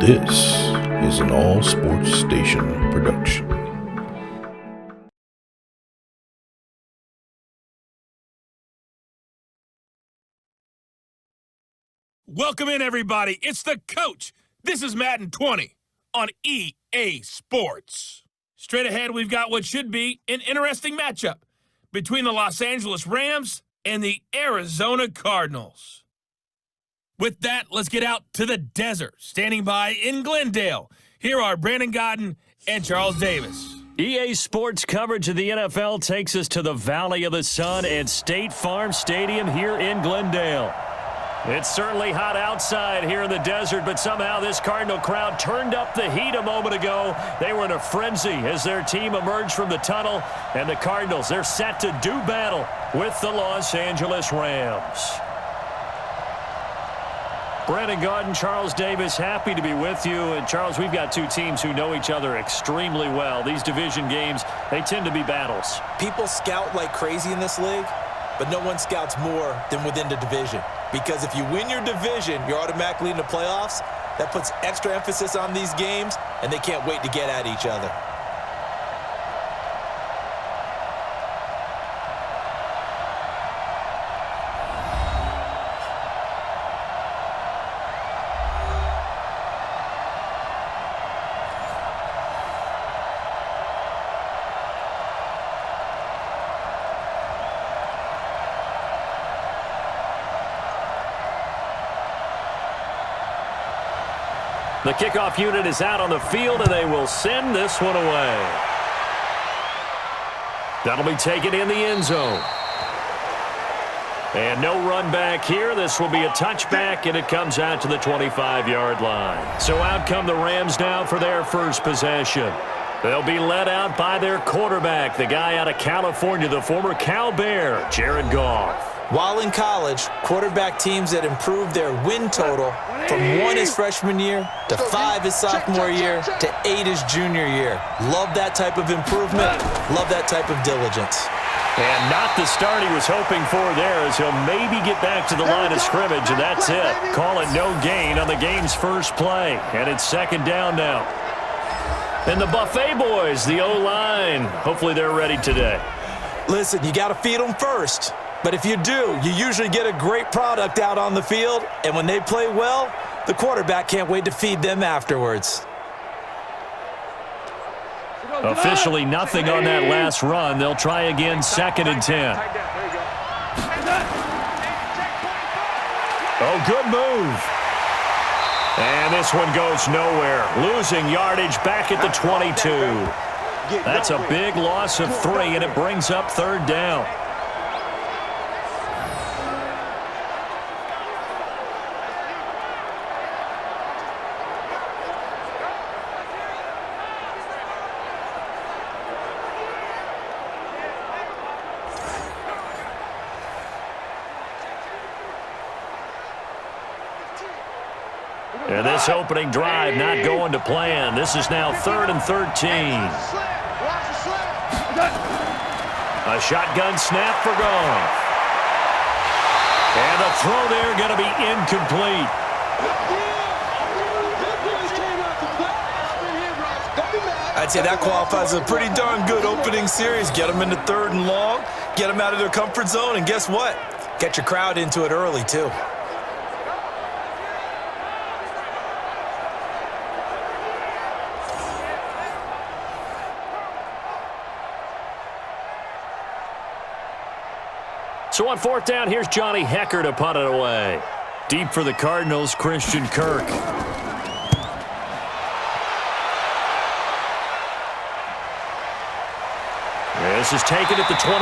This is an All Sports Station production. Welcome in, everybody. It's the coach. This is Madden 20 on EA Sports. Straight ahead, we've got what should be an interesting matchup between the Los Angeles Rams and the Arizona Cardinals. With that, let's get out to the desert. Standing by in Glendale, here are Brandon Godden and Charles Davis. EA Sports coverage of the NFL takes us to the Valley of the Sun and State Farm Stadium here in Glendale. It's certainly hot outside here in the desert, but somehow this Cardinal crowd turned up the heat a moment ago. They were in a frenzy as their team emerged from the tunnel, and the Cardinals, they're set to do battle with the Los Angeles Rams. Brandon Godden, Charles Davis, happy to be with you. And Charles, we've got two teams who know each other extremely well. These division games, they tend to be battles. People scout like crazy in this league, but no one scouts more than within the division. Because if you win your division, you're automatically in the playoffs. That puts extra emphasis on these games, and they can't wait to get at each other. The kickoff unit is out on the field, and they will send this one away. That'll be taken in the end zone. And no run back here. This will be a touchback, and it comes out to the 25-yard line. So out come the Rams now for their first possession. They'll be led out by their quarterback, the guy out of California, the former Cal Bear, Jared Goff. While in college, quarterback teams that improved their win total from 1 his freshman year to 5 his sophomore year to 8 his junior year. Love that type of improvement. Love that type of diligence. And not the start he was hoping for there, as he'll maybe get back to the line of scrimmage, and that's it. Call it no gain on the game's first play, and it's second down now. And the Buffet boys, the O-line, hopefully they're ready today. Listen, you got to feed them first. But if you do, you usually get a great product out on the field, and when they play well, the quarterback can't wait to feed them afterwards. Officially nothing on that last run. They'll try again, 2nd and 10. Oh, good move. And this one goes nowhere. Losing yardage back at the 22. That's a big loss of 3, and it brings up 3rd down. And this opening drive not going to plan. This is now 3rd and 13. A shotgun snap for Goff. And the throw there going to be incomplete. I'd say that qualifies as a pretty darn good opening series. Get them into 3rd and long, get them out of their comfort zone, and guess what? Get your crowd into it early, too. So on 4th down, here's Johnny Hecker to punt it away. Deep for the Cardinals, Christian Kirk. This is taken at the 23.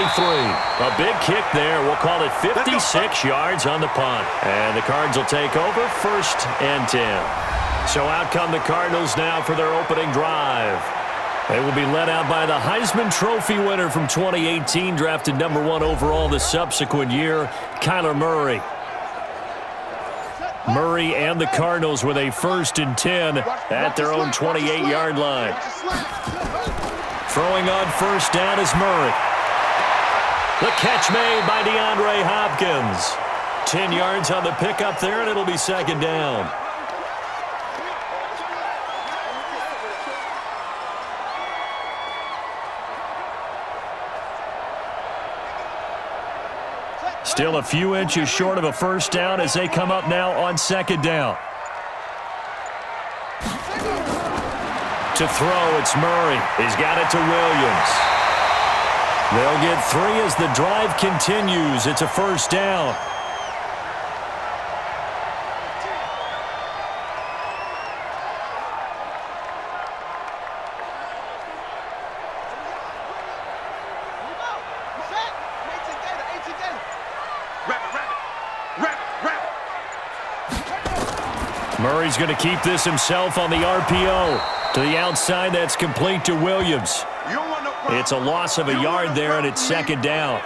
A big kick there. We'll call it 56 yards on the punt. And the Cards will take over, 1st and 10. So out come the Cardinals now for their opening drive. They will be led out by the Heisman Trophy winner from 2018, drafted number 1 overall the subsequent year, Kyler Murray. Murray and the Cardinals with a 1st and 10 at their own 28-yard line. Throwing on 1st down is Murray. The catch made by DeAndre Hopkins. 10 yards on the pickup there, and it'll be 2nd down. Still a few inches short of a first down as they come up now on second down. To throw, it's Murray. He's got it to Williams. They'll get 3 as the drive continues. It's a first down. Murray's going to keep this himself on the RPO. To the outside, that's complete to Williams. It's a loss of a yard there, and it's second down.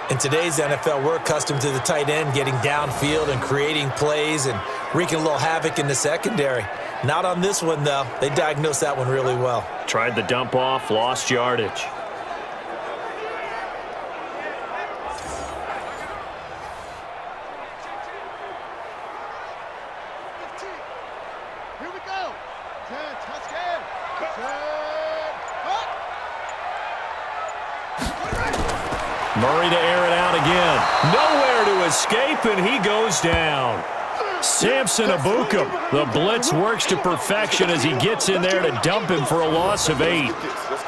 In today's NFL, we're accustomed to the tight end getting downfield and creating plays and wreaking a little havoc in the secondary. Not on this one, though. They diagnosed that one really well. Tried the dump off, lost yardage. Murray to air it out again. Nowhere to escape, and he goes down. Samson Abukum. The blitz works to perfection as he gets in there to dump him for a loss of 8.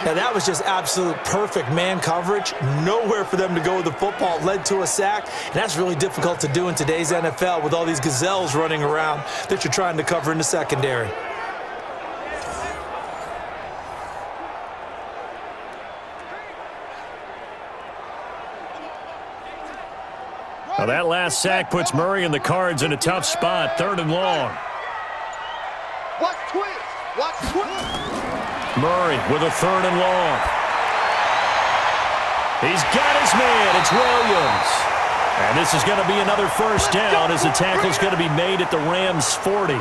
Now, that was just absolute perfect man coverage. Nowhere for them to go with the football. Led to a sack, and that's really difficult to do in today's NFL with all these gazelles running around that you're trying to cover in the secondary. Now that last sack puts Murray and the Cards in a tough spot, 3rd and long. Watch twist. Watch twist. Murray with a 3rd and long. He's got his man. It's Williams. And this is going to be another first down as the tackle's going to be made at the Rams' 40.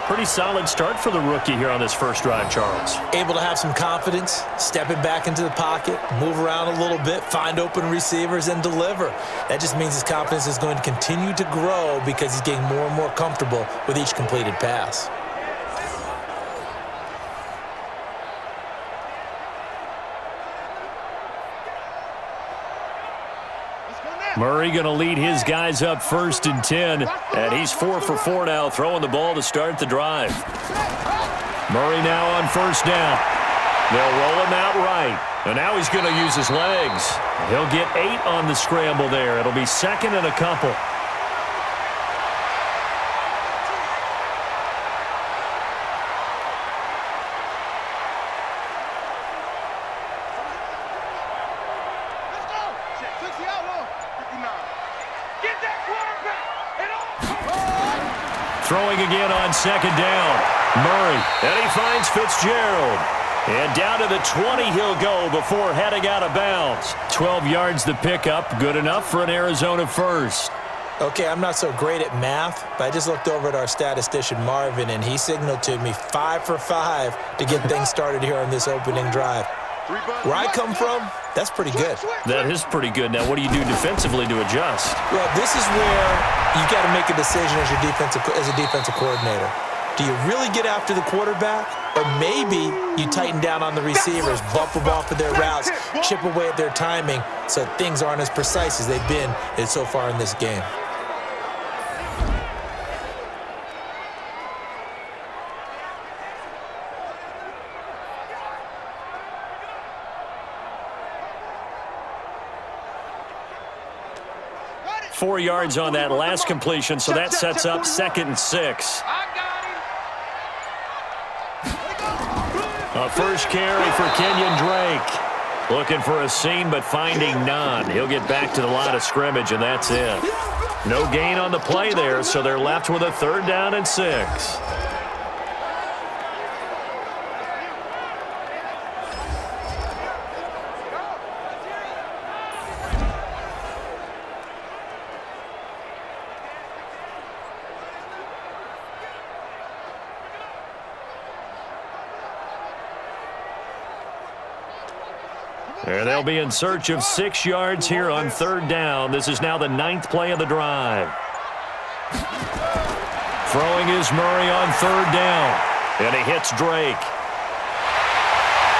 Pretty solid start for the rookie here on this first drive, Charles. Able to have some confidence, stepping back into the pocket, move around a little bit, find open receivers, and deliver. That just means his confidence is going to continue to grow because he's getting more and more comfortable with each completed pass. Murray going to lead his guys up 1st and 10, and he's 4 for 4 now, throwing the ball to start the drive. Murray now on 1st down. They'll roll him out right, and now he's going to use his legs. He'll get 8 on the scramble there. It'll be 2nd and a couple. Throwing again on 2nd down. Murray, and he finds Fitzgerald. And down to the 20 he'll go before heading out of bounds. 12 yards the pickup, good enough for an Arizona first. Okay, I'm not so great at math, but I just looked over at our statistician, Marvin, and he signaled to me 5 for 5 to get things started here on this opening drive. Where I come from, that's pretty good. That is pretty good. Now, what do you do defensively to adjust? Well, this is where you got to make a decision as a defensive coordinator. Do you really get after the quarterback, or maybe you tighten down on the receivers, bump them off of their routes, chip away at their timing so things aren't as precise as they've been so far in this game? Four yards on that last completion, so that sets up 2nd and 6. A first carry for Kenyon Drake. Looking for a seam, but finding none. He'll get back to the line of scrimmage, and that's it. No gain on the play there, so they're left with a 3rd down and 6. And they'll be in search of 6 yards here on 3rd down. This is now the 9th play of the drive. Throwing is Murray on 3rd down. And he hits Drake.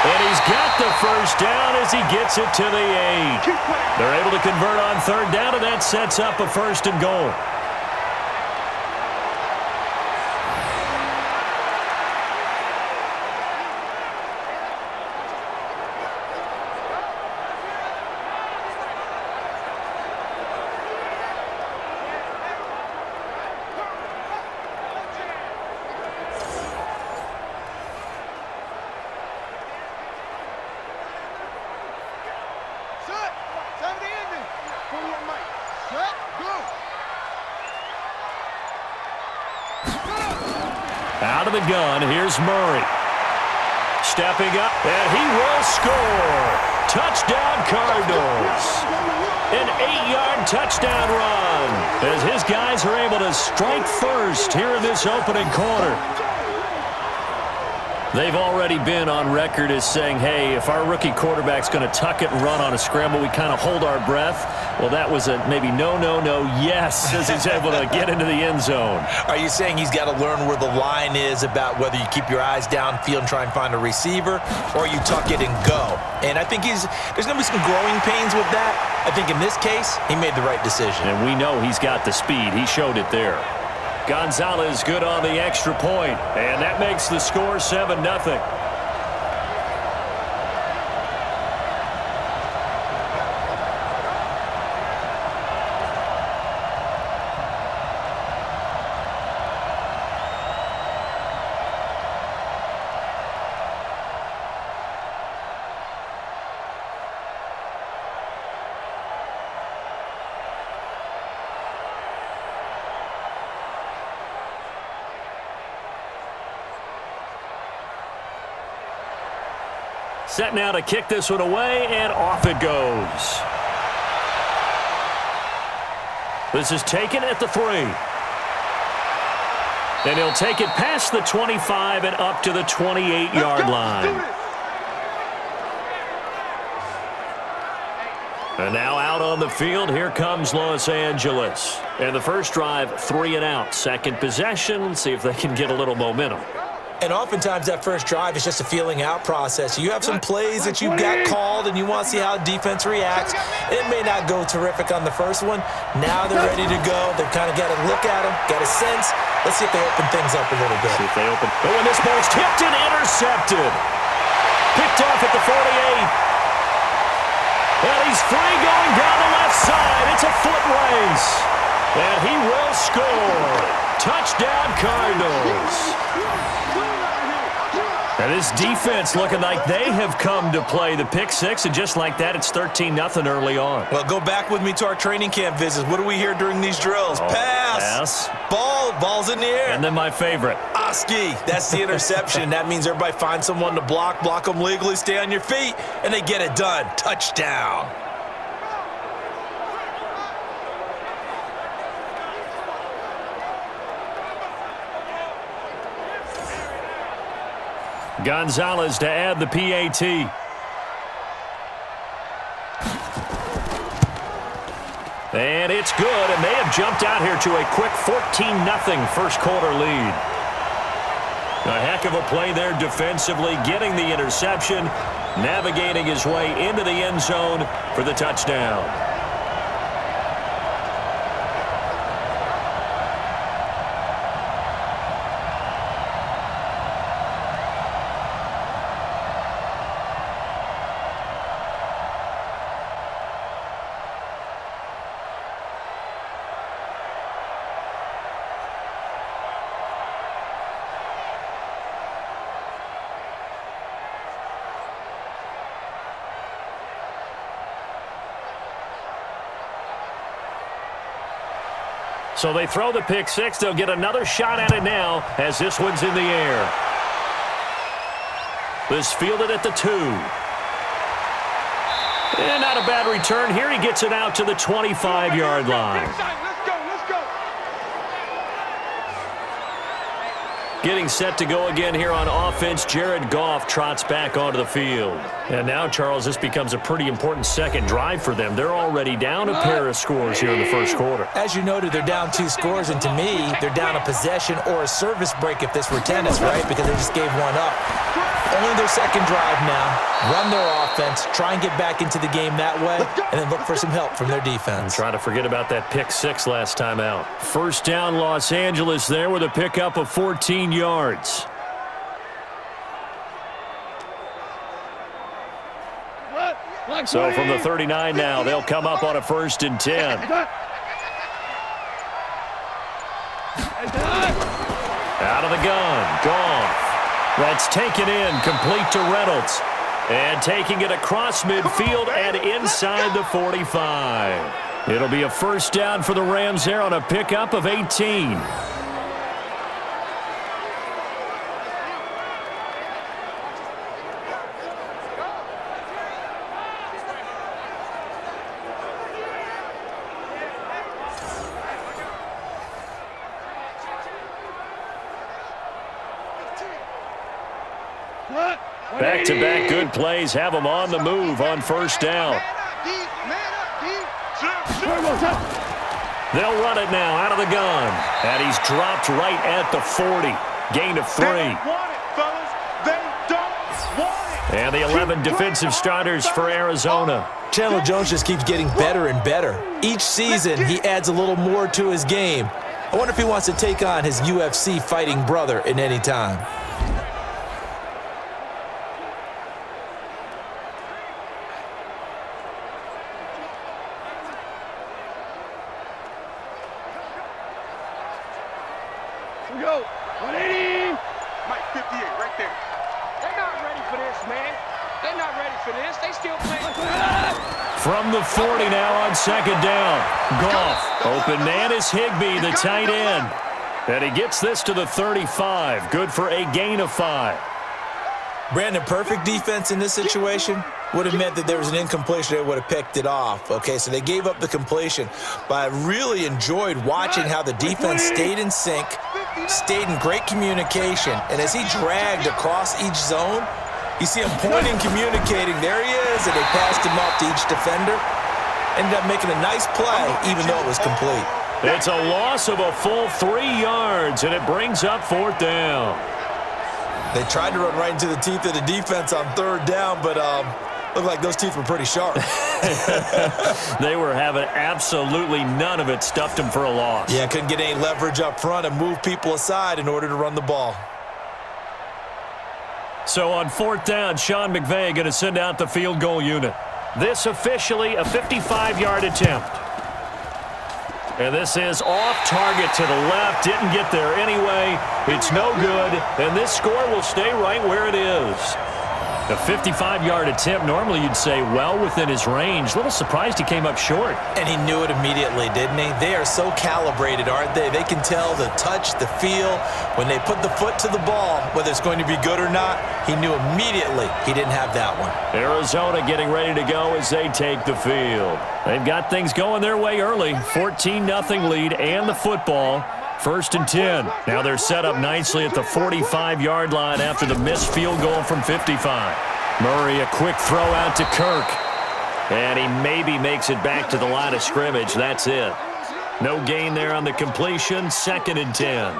And he's got the first down as he gets it to the 8. They're able to convert on third down, and that sets up a 1st and goal. Out of the gun, here's Murray. Stepping up, and he will score. Touchdown, Cardinals. An 8-yard touchdown run as his guys are able to strike first here in this opening quarter. They've already been on record as saying, hey, if our rookie quarterback's going to tuck it and run on a scramble, we kind of hold our breath. Well, that was a maybe no, yes, as he's able to get into the end zone. Are you saying he's got to learn where the line is about whether you keep your eyes downfield and try and find a receiver or you tuck it and go? And I think there's going to be some growing pains with that. I think in this case, he made the right decision. And we know he's got the speed. He showed it there. Gonzalez good on the extra point, and that makes the score 7-0. Set now to kick this one away, and off it goes. This is taken at the 3. And he'll take it past the 25 and up to the 28-yard line. And now out on the field, here comes Los Angeles. And the first drive, 3 and out. Second possession, see if they can get a little momentum. And oftentimes that first drive is just a feeling out process. You have some plays that you've got called and you want to see how defense reacts. It may not go terrific on the first one. Now they're ready to go. They've kind of got to look at them, got a sense. Let's see if they open things up a little bit. See if they open. Oh, and this ball's tipped and intercepted. Picked off at the 48. And he's free going down the left side. It's a foot race. And he will score. Touchdown, Cardinals. And this defense looking like they have come to play. The pick 6, and just like that, it's 13-0 early on. Well, go back with me to our training camp visits. What do we hear during these drills? Pass. Ball's in the air. And then my favorite. Oski. That's the interception. That means everybody finds someone to block them legally, stay on your feet, and they get it done. Touchdown. Gonzalez to add the PAT. And it's good, and they have jumped out here to a quick 14-0 first quarter lead. A heck of a play there defensively, getting the interception, navigating his way into the end zone for the touchdown. So they throw the pick 6. They'll get another shot at it now as this one's in the air. This fielded at the 2. And not a bad return here. He gets it out to the 25-yard line. Getting set to go again here on offense, Jared Goff trots back onto the field. And now, Charles, this becomes a pretty important second drive for them. They're already down a pair of scores here in the first quarter. As you noted, they're down 2 scores, and to me, they're down a possession or a service break if this were tennis, right? Because they just gave one up. only their second drive now. Run their offense, try and get back into the game that way, and then look for some help from their defense. Try to forget about that pick 6 last time out. First down, Los Angeles there with a pickup of 14 yards. So from the 39 now, they'll come up on a 1st and 10. Out of the gun, Goff. That's taken in, complete to Reynolds. And taking it across midfield and inside the 45. It'll be a first down for the Rams there on a pickup of 18. Back-to-back good plays have them on the move on first down. They'll run it now out of the gun. And he's dropped right at the 40. Gain of 3. And the 11 defensive starters for Arizona. Chandler Jones just keeps getting better and better. Each season, he adds a little more to his game. I wonder if he wants to take on his UFC fighting brother in any time. Go. 180. Mike, 58 right there. They're not ready for this, man. They're not ready for this. They still playing. From the 40 now on second down. Goff. Open man is Higbee, the tight end. And he gets this to the 35. Good for a gain of 5. Brandon, perfect defense in this situation would have meant that there was an incompletion that would have picked it off. Okay, so they gave up the completion. But I really enjoyed watching how the defense stayed in sync, stayed in great communication. And as he dragged across each zone, you see him pointing, communicating. There he is, and they passed him off to each defender. Ended up making a nice play, even though it was complete. It's a loss of a full 3 yards, and it brings up 4th down. They tried to run right into the teeth of the defense on 3rd down, but looked like those teeth were pretty sharp. They were having absolutely none of it. Stuffed them for a loss. Yeah, couldn't get any leverage up front and move people aside in order to run the ball. So on 4th down, Sean McVay going to send out the field goal unit. This officially a 55-yard attempt. And this is off target to the left. Didn't get there anyway. It's no good. And this score will stay right where it is. A 55-yard attempt, normally you'd say well within his range. A little surprised he came up short. And he knew it immediately, didn't he? They are so calibrated, aren't they? They can tell the touch, the feel. When they put the foot to the ball, whether it's going to be good or not, he knew immediately he didn't have that one. Arizona getting ready to go as they take the field. They've got things going their way early. 14-0 lead and the football. 1st and 10. Now they're set up nicely at the 45-yard line after the missed field goal from 55. Murray, a quick throw out to Kirk. And he maybe makes it back to the line of scrimmage. That's it. No gain there on the completion. 2nd and 10.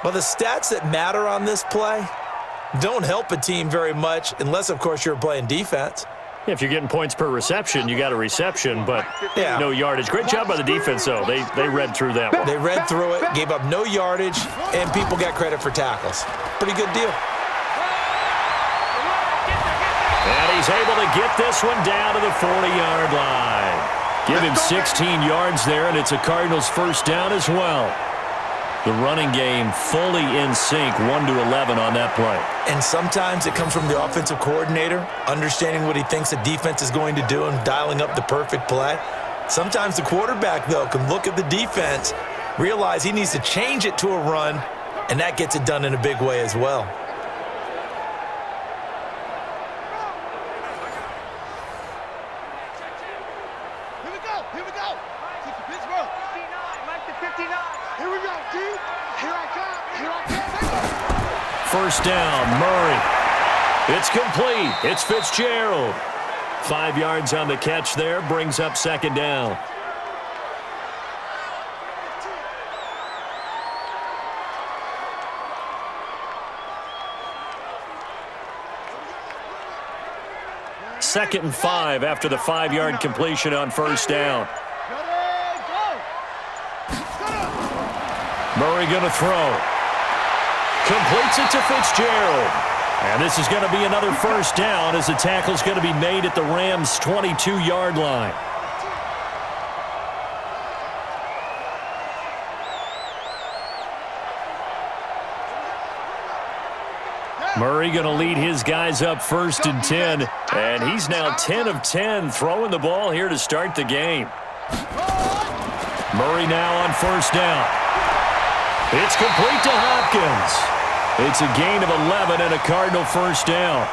Well, the stats that matter on this play don't help a team very much unless, of course, you're playing defense. If you're getting points per reception, you got a reception, but no yardage. Great job by the defense, though. They read through that one. They read through it, gave up no yardage, and people got credit for tackles. Pretty good deal. And he's able to get this one down to the 40-yard line. Give him 16 yards there, and it's a Cardinals first down as well. The running game fully in sync, 1-11 on that play. And sometimes it comes from the offensive coordinator, understanding what he thinks the defense is going to do and dialing up the perfect play. Sometimes the quarterback, though, can look at the defense, realize he needs to change it to a run, and that gets it done in a big way as well. Here we go. Pittsburgh. 59, Mike the 59. Here we go, G. Here I come. First down, Murray. It's complete. It's Fitzgerald. 5 yards on the catch there, brings up 2nd down. 2nd and 5 after the 5-yard completion on first down. Murray going to throw. Completes it to Fitzgerald. And this is going to be another first down as the tackle's going to be made at the Rams' 22-yard line. Murray going to lead his guys up 1st and 10. And he's now 10 of 10 throwing the ball here to start the game. Murray now on first down. It's complete to Hopkins. It's a gain of 11 and a Cardinal first down.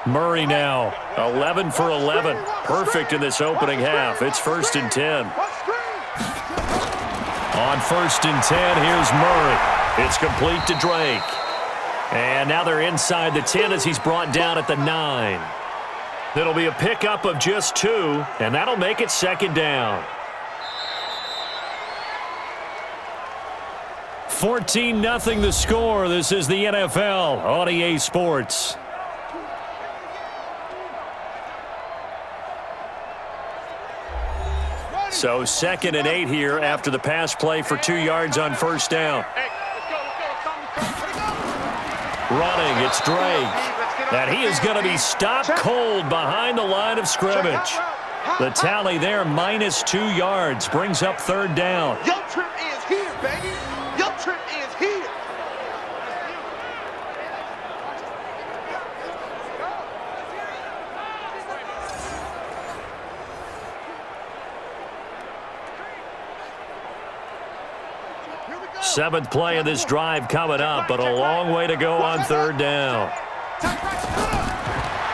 Murray now, 11 for 11. Perfect in this opening half. It's 1st and 10. On 1st and 10, here's Murray. It's complete to Drake. And now they're inside the 10 as he's brought down at the 9. That'll be a pickup of just 2, and that'll make it 2nd down. 14-0 the score. This is the NFL on EA Sports. So 2nd and 8 here after the pass play for 2 yards on first down. Running, it's Drake. And he is going to be stopped cold behind the line of scrimmage. The tally there, -2 yards, brings up 3rd down. Your trip is here, baby. Your trip is here. Seventh play of this drive coming up, but a long way to go on 3rd down.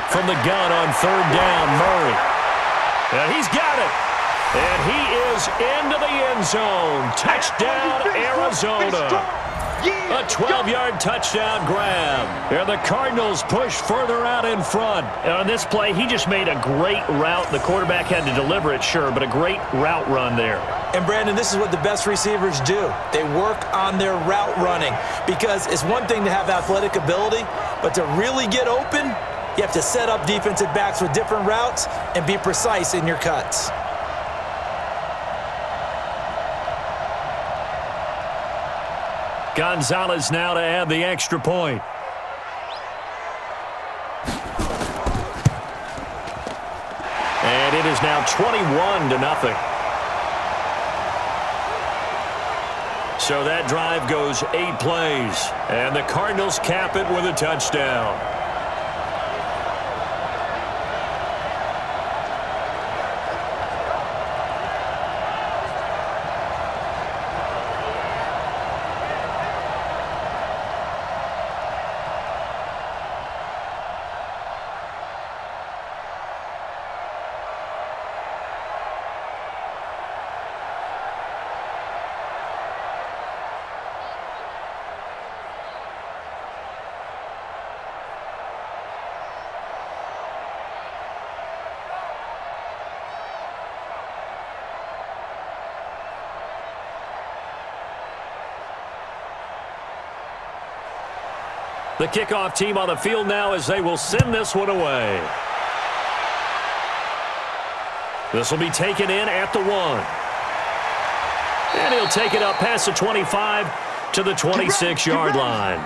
From the gun on 3rd down, Murray. And he's got it. And he is into the end zone. Touchdown, Arizona. A 12-yard touchdown grab. And the Cardinals push further out in front. And on this play, he just made a great route. The quarterback had to deliver it, sure, but a great route run there. And, Brandon, this is what the best receivers do. They work on their route running because it's one thing to have athletic ability, but to really get open, you have to set up defensive backs with different routes and be precise in your cuts. Gonzalez now to add the extra point. And it is now 21-0. So that drive goes 8 plays, and the Cardinals cap it with a touchdown. The kickoff team on the field now as they will send this one away. This will be taken in at the 1. And he'll take it up past the 25 to the 26-yard line.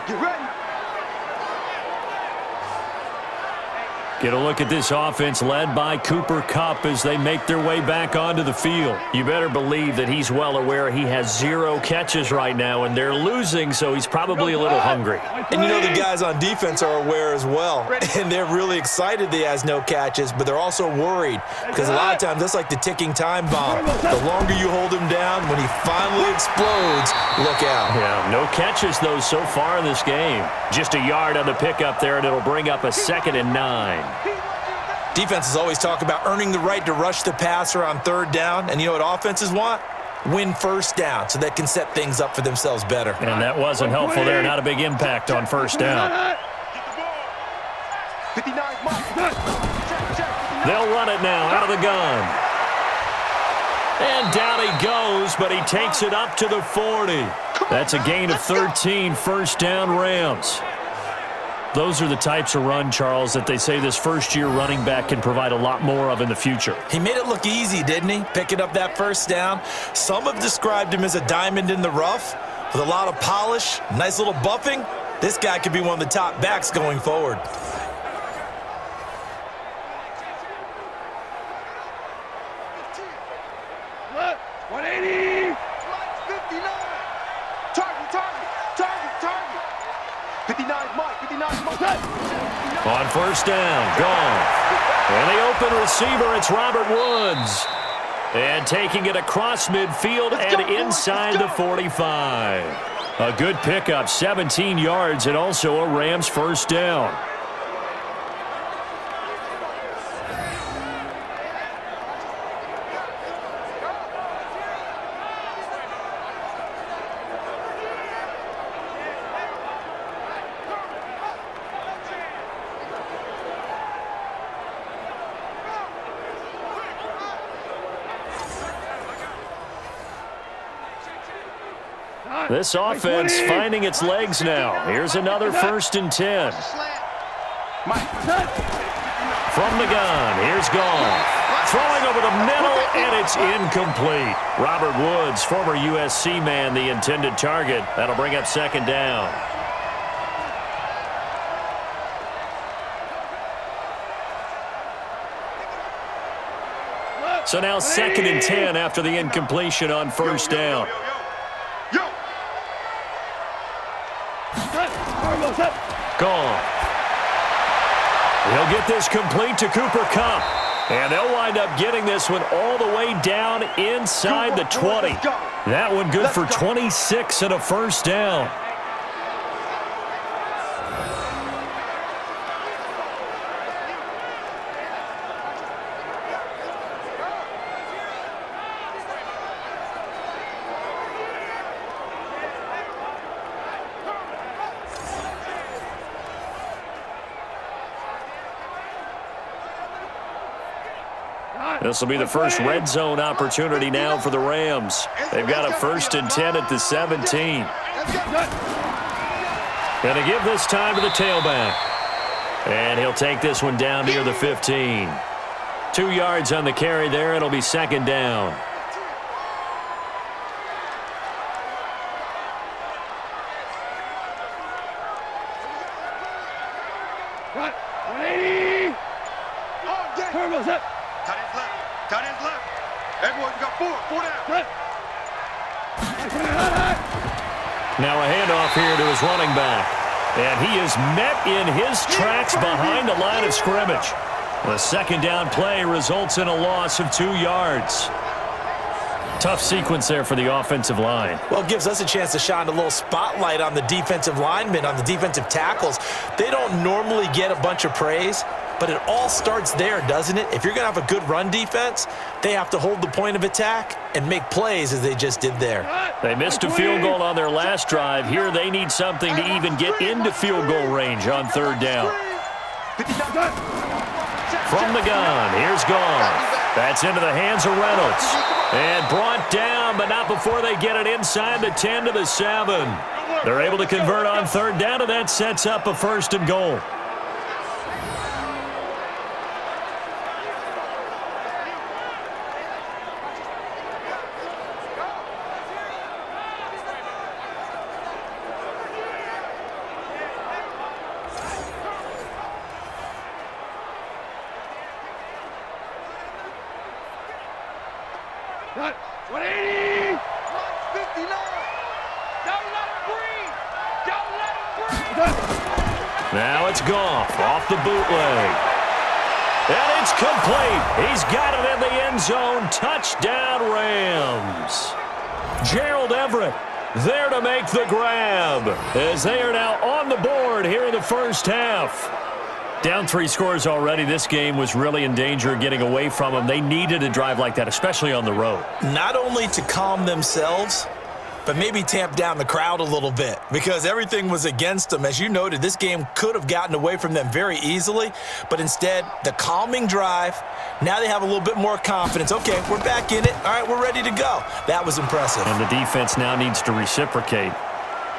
Get a look at this offense led by Cooper Kupp as they make their way back onto the field. You better believe that he's well aware he has 0 catches right now, and they're losing, so he's probably a little hungry. And you know the guys on defense are aware as well. And they're really excited that he has no catches, but they're also worried because a lot of times that's like the ticking time bomb. The longer you hold him down, when he finally explodes, look out. Yeah, no catches, though, so far in this game. Just a yard on the pickup there, and it'll bring up a 2nd and 9. Defenses always talk about earning the right to rush the passer on 3rd down, and you know what offenses want? Win first down so they can set things up for themselves better. And that wasn't helpful there. Not a big impact on first down. They'll run it now out of the gun. And down he goes, but he takes it up to the 40. That's a gain of 13, first down Rams. Those are the types of run, Charles, that they say this first-year running back can provide a lot more of in the future. He made it look easy, didn't he? Picking up that first down. Some have described him as a diamond in the rough with a lot of polish, nice little buffing. This guy could be one of the top backs going forward. Look, 180. 59. Target. 59 Mike. 59 Mike. On first down, gone. And the open receiver, it's Robert Woods. And taking it across midfield and inside the 45. A good pickup, 17 yards, and also a Rams first down. This offense finding its legs now. Here's another 1st and 10. From the gun, here's Goff. Throwing over the middle, and it's incomplete. Robert Woods, former USC man, the intended target. That'll bring up 2nd down. So now 2nd and 10 after the incompletion on first down. Gone. He'll get this complete to Cooper Kupp. And they'll wind up getting this one all the way down inside the 20. That one good for 26 and a first down. This will be the first red zone opportunity now for the Rams. They've got a 1st and 10 at the 17. Going to give this time to the tailback. And he'll take this one down near the 15. 2 yards on the carry there. It'll be 2nd down. Cut. 180. Turbo's up. Tight ends left. Everyone got 4 down. Now a handoff here to his running back. And he is met in his tracks behind the line of scrimmage. The 2nd down play results in a loss of 2 yards. Tough sequence there for the offensive line. Well, it gives us a chance to shine a little spotlight on the defensive linemen, on the defensive tackles. They don't normally get a bunch of praise, but it all starts there, doesn't it? If you're going to have a good run defense, they have to hold the point of attack and make plays as they just did there. They missed a field goal on their last drive. Here they need something to even get into field goal range on 3rd down. From the gun, here's Goff. That's into the hands of Reynolds. And brought down, but not before they get it inside the 10 to the 7. They're able to convert on 3rd down, and that sets up a 1st and goal. Cut. 180. 59. Don't let him breathe. Don't let him breathe. Now it's Goff off the bootleg. And it's complete. He's got it in the end zone. Touchdown, Rams. Gerald Everett there to make the grab as they are now on the board here in the first half. Down 3 scores already. This game was really in danger of getting away from them. They needed a drive like that, especially on the road. Not only to calm themselves, but maybe tamp down the crowd a little bit because everything was against them. As you noted, this game could have gotten away from them very easily, but instead, the calming drive, now they have a little bit more confidence. Okay, we're back in it. All right, we're ready to go. That was impressive. And the defense now needs to reciprocate.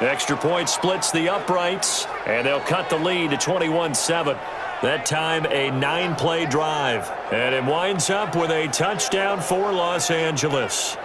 Extra point splits the uprights, and they'll cut the lead to 21-7. That time, a 9-play drive. And it winds up with a touchdown for Los Angeles.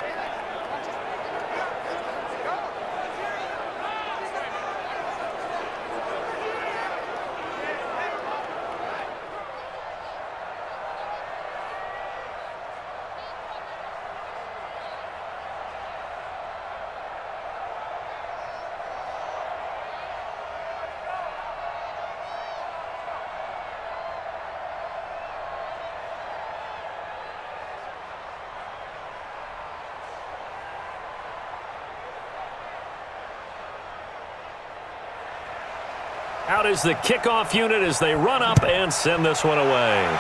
Out is the kickoff unit as they run up and send this one away.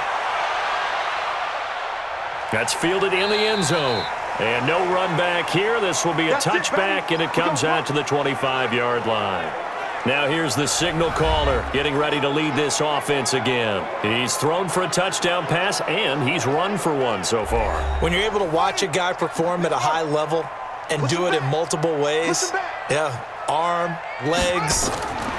That's fielded in the end zone. And no run back here. This will be a touchback, and it comes out to the 25-yard line. Now here's the signal caller getting ready to lead this offense again. He's thrown for a touchdown pass, and he's run for one so far. When you're able to watch a guy perform at a high level and do it in multiple ways, arm, legs,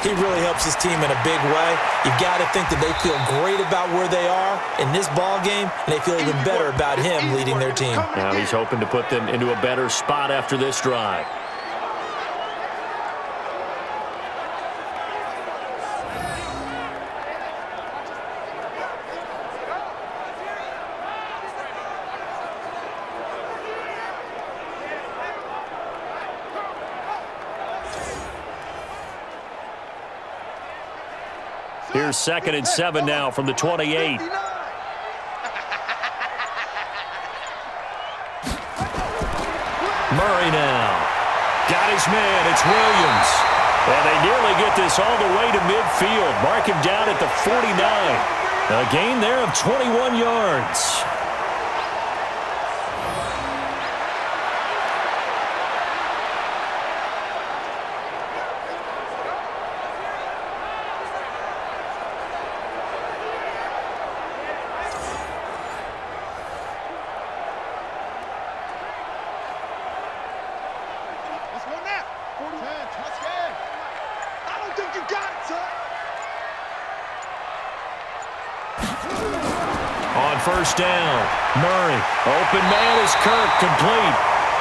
he really helps his team in a big way. You've got to think that they feel great about where they are in this ball game, and they feel even better about him leading their team. Now he's hoping to put them into a better spot after this drive. Here's 2nd and 7 now from the 28. Murray now. Got his man. It's Williams. And they nearly get this all the way to midfield. Mark him down at the 49. A gain there of 21 yards. First down. Murray. Open man is Kirk, complete.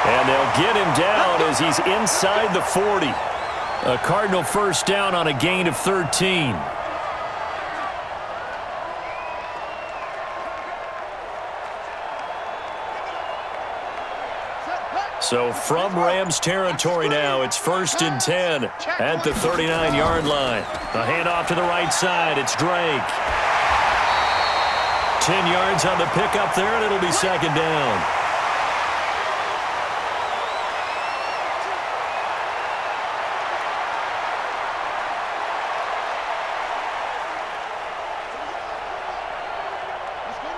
And they'll get him down as he's inside the 40. A Cardinal first down on a gain of 13. So from Rams territory now, it's 1st and 10 at the 39-yard line. A handoff to the right side. It's Drake. 10 yards on the pickup there, and it'll be 2nd down.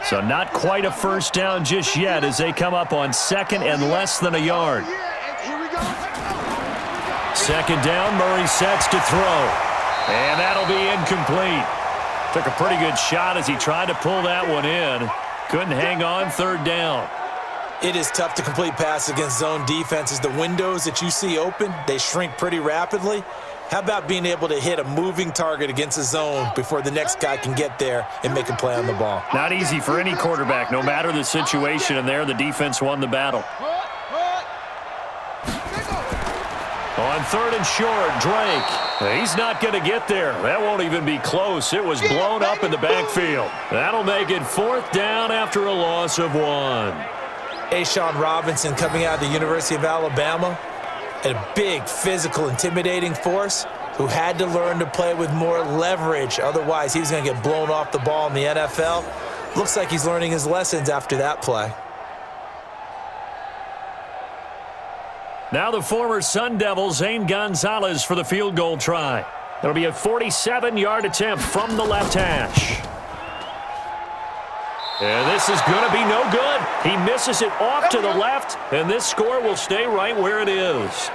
So not quite a first down just yet as they come up on 2nd and less than a yard. 2nd down, Murray sets to throw. And that'll be incomplete. Took a pretty good shot as he tried to pull that one in. Couldn't hang on, 3rd down. It is tough to complete passes against zone defenses. The windows that you see open, they shrink pretty rapidly. How about being able to hit a moving target against a zone before the next guy can get there and make a play on the ball? Not easy for any quarterback, no matter the situation, and there the defense won the battle. On 3rd and short, Drake. He's not going to get there. That won't even be close. It was blown up in the backfield. That'll make it 4th down after a loss of 1. A'Shawn Robinson coming out of the University of Alabama, a big, physical, intimidating force who had to learn to play with more leverage. Otherwise, he was going to get blown off the ball in the NFL. Looks like he's learning his lessons after that play. Now the former Sun Devil, Zane Gonzalez, for the field goal try. It'll be a 47-yard attempt from the left hash. And this is going to be no good. He misses it off to the left, and this score will stay right where it is.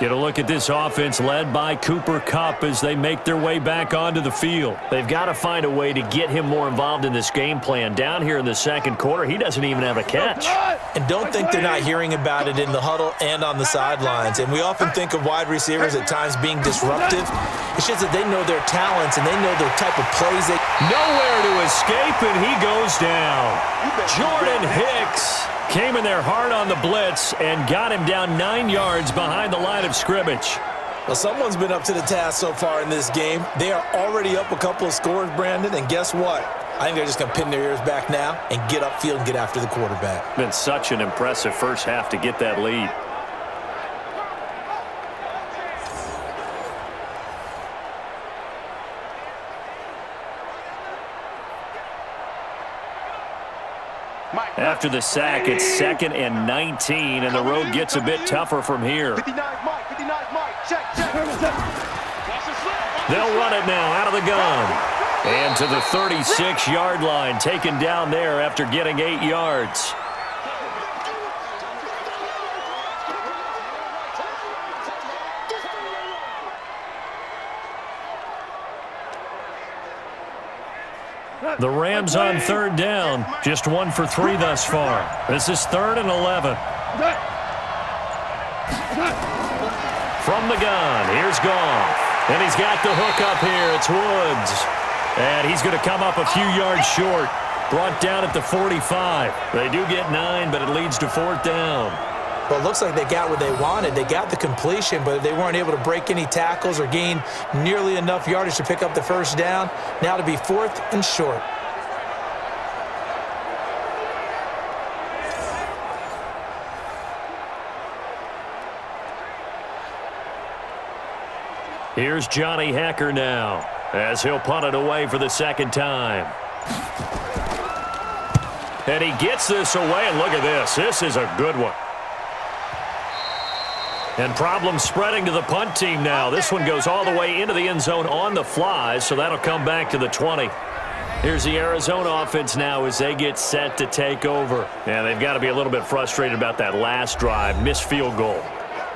Get a look at this offense led by Cooper Kupp as they make their way back onto the field. They've got to find a way to get him more involved in this game plan. Down here in the second quarter, he doesn't even have a catch. And don't think they're not hearing about it in the huddle and on the sidelines. And we often think of wide receivers at times being disruptive. It's just that they know their talents and they know the type of plays they... Nowhere to escape, and he goes down. Jordan Hicks came in there hard on the blitz and got him down 9 yards behind the line of scrimmage. Well, someone's been up to the task so far in this game. They are already up a couple of scores, Brandon, and guess what? I think they're just going to pin their ears back now and get upfield and get after the quarterback. Been such an impressive first half to get that lead. After the sack, it's 2nd and 19, and the road gets a bit tougher from here. 59 Mike, 59 Mike, check. They'll run it now out of the gun. And to the 36-yard line, taken down there after getting 8 yards. The Rams on 3rd down, just 1 for 3 thus far. This is 3rd and 11. From the gun, here's Goff. And he's got the hook up here. It's Woods. And he's going to come up a few yards short. Brought down at the 45. They do get 9, but it leads to 4th down. Well, it looks like they got what they wanted. They got the completion, but they weren't able to break any tackles or gain nearly enough yardage to pick up the first down. Now to be 4th and short. Here's Johnny Hecker now as he'll punt it away for the 2nd time. And he gets this away, and look at this. This is a good one. And problems spreading to the punt team now. This one goes all the way into the end zone on the fly, so that'll come back to the 20. Here's the Arizona offense now as they get set to take over. And they've got to be a little bit frustrated about that last drive, missed field goal.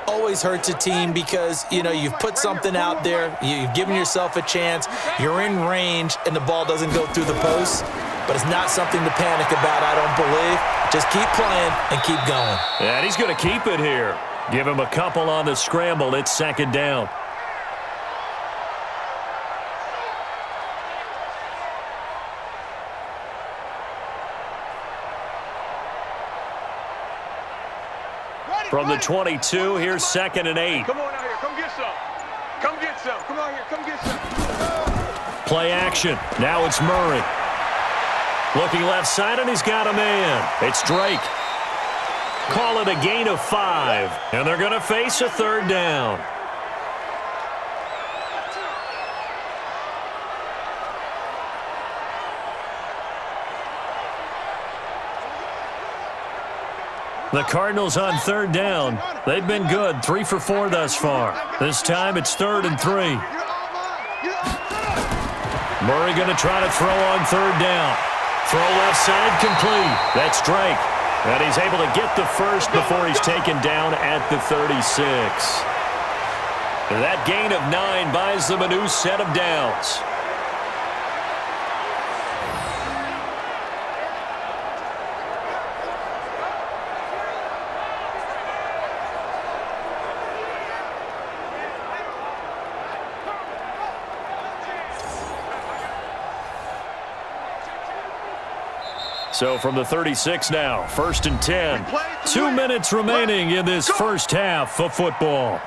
Always hurts a team because, you know, you've put something out there, you've given yourself a chance, you're in range, and the ball doesn't go through the post. But it's not something to panic about, I don't believe. Just keep playing and keep going. And he's going to keep it here. Give him a couple on the scramble. It's 2nd down. From the 22, here's 2nd and 8. Come on out here, come get some. Come get some. Come out here, come get some. Play action. Now it's Murray. Looking left side, and he's got a man. It's Drake. Call it a gain of 5, and they're going to face a 3rd down. The Cardinals on 3rd down. They've been good, 3 for 4 thus far. This time it's 3rd and 3. Murray going to try to throw on 3rd down. Throw left side complete. That's Drake. And he's able to get the first before he's taken down at the 36. That gain of 9 buys them a new set of downs. So from the 36 now, 1st and 10. 2 minutes remaining in this first half of football.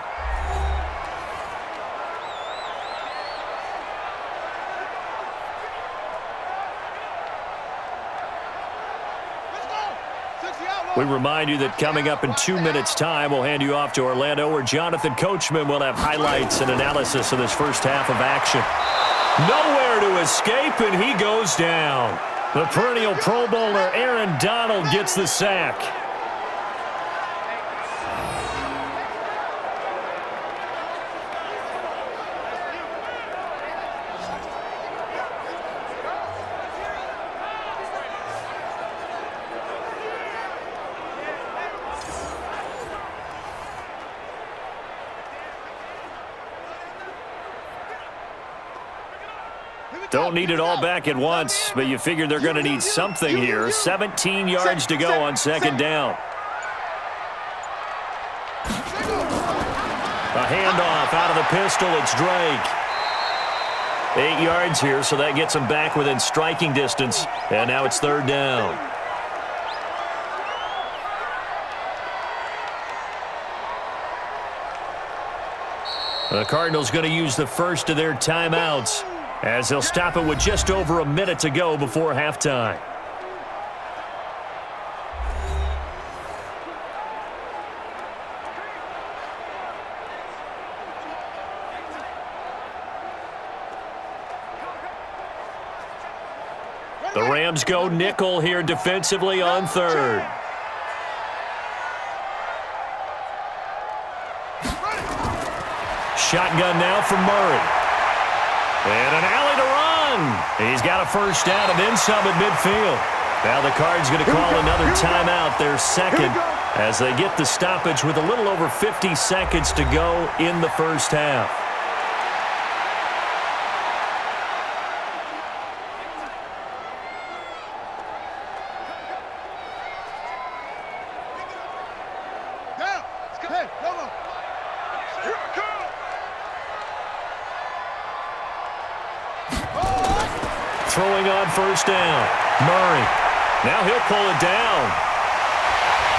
We remind you that coming up in 2 minutes' time, we'll hand you off to Orlando, where Jonathan Coachman will have highlights and analysis of this first half of action. Nowhere to escape, and he goes down. The perennial Pro Bowler Aaron Donald gets the sack. don't need it all back at once, but you figure they're going to need something here. 17 yards to go on second down. A handoff out of the pistol. It's Drake. 8 yards here, so that gets him back within striking distance. And now it's third down. The Cardinals going to use the first of their timeouts as they'll stop it with just over a minute to go before halftime. The Rams go nickel here defensively on third. Shotgun now from Murray. And an alley to run. He's got a first down and then some at midfield. Now the Cards going to call another timeout, their second, as they get the stoppage with a little over 50 seconds to go in the first half. Throwing on first down. Murray. Now he'll pull it down.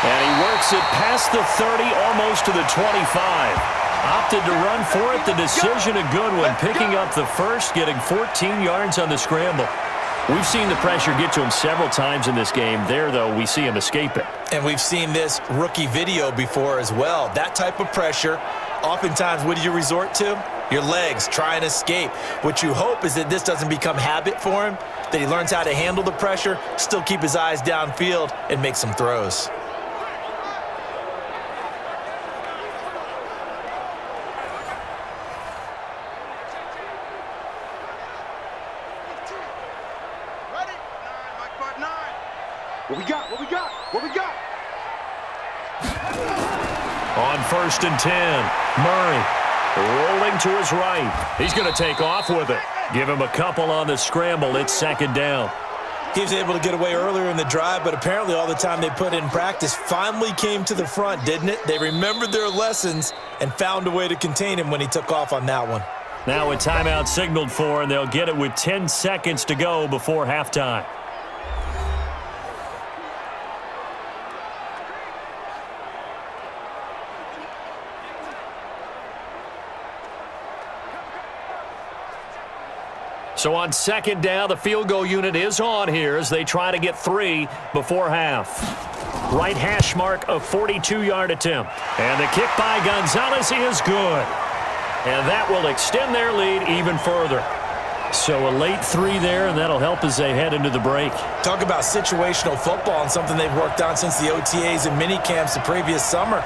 And he works it past the 30, almost to the 25. Opted to run for it. The decision a good one. Picking up the first, getting 14 yards on the scramble. We've seen the pressure get to him several times in this game. There, though, we see him escape it. And we've seen this rookie video before as well. That type of pressure, oftentimes, what do you resort to? Your legs, try and escape. What you hope is that this doesn't become habit for him, that he learns how to handle the pressure, still keep his eyes downfield, and make some throws. What we got? What we got? What we got? On first and 10, Murray rolling to his right. He's going to take off with it. Give him a couple on the scramble. It's second down. He was able to get away earlier in the drive, but apparently all the time they put in practice finally came to the front, didn't it? They remembered their lessons and found a way to contain him when he took off on that one. Now a timeout signaled for, and they'll get it with 10 seconds to go before halftime. So on second down, the field goal unit is on here as they try to get 3 before half. Right hash mark, a 42-yard attempt. And the kick by Gonzalez is good. And that will extend their lead even further. So a late 3 there, and that'll help as they head into the break. Talk about situational football and something they've worked on since the OTAs and mini camps the previous summer.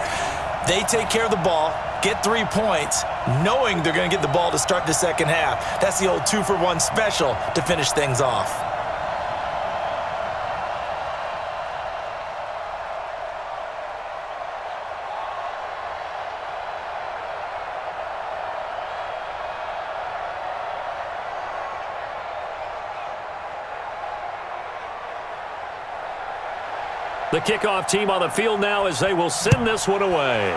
They take care of the ball, get 3 points, knowing they're going to get the ball to start the second half. That's the old 2-for-1 special to finish things off. The kickoff team on the field now as they will send this one away.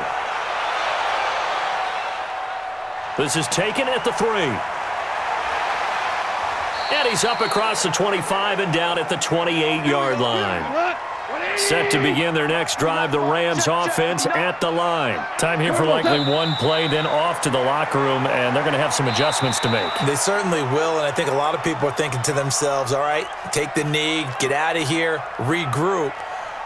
This is taken at the 3. And he's up across the 25 and down at the 28-yard line. Set to begin their next drive, the Rams offense at the line. Time here for likely one play, then off to the locker room, and they're going to have some adjustments to make. They certainly will, and I think a lot of people are thinking to themselves, all right, take the knee, get out of here, regroup.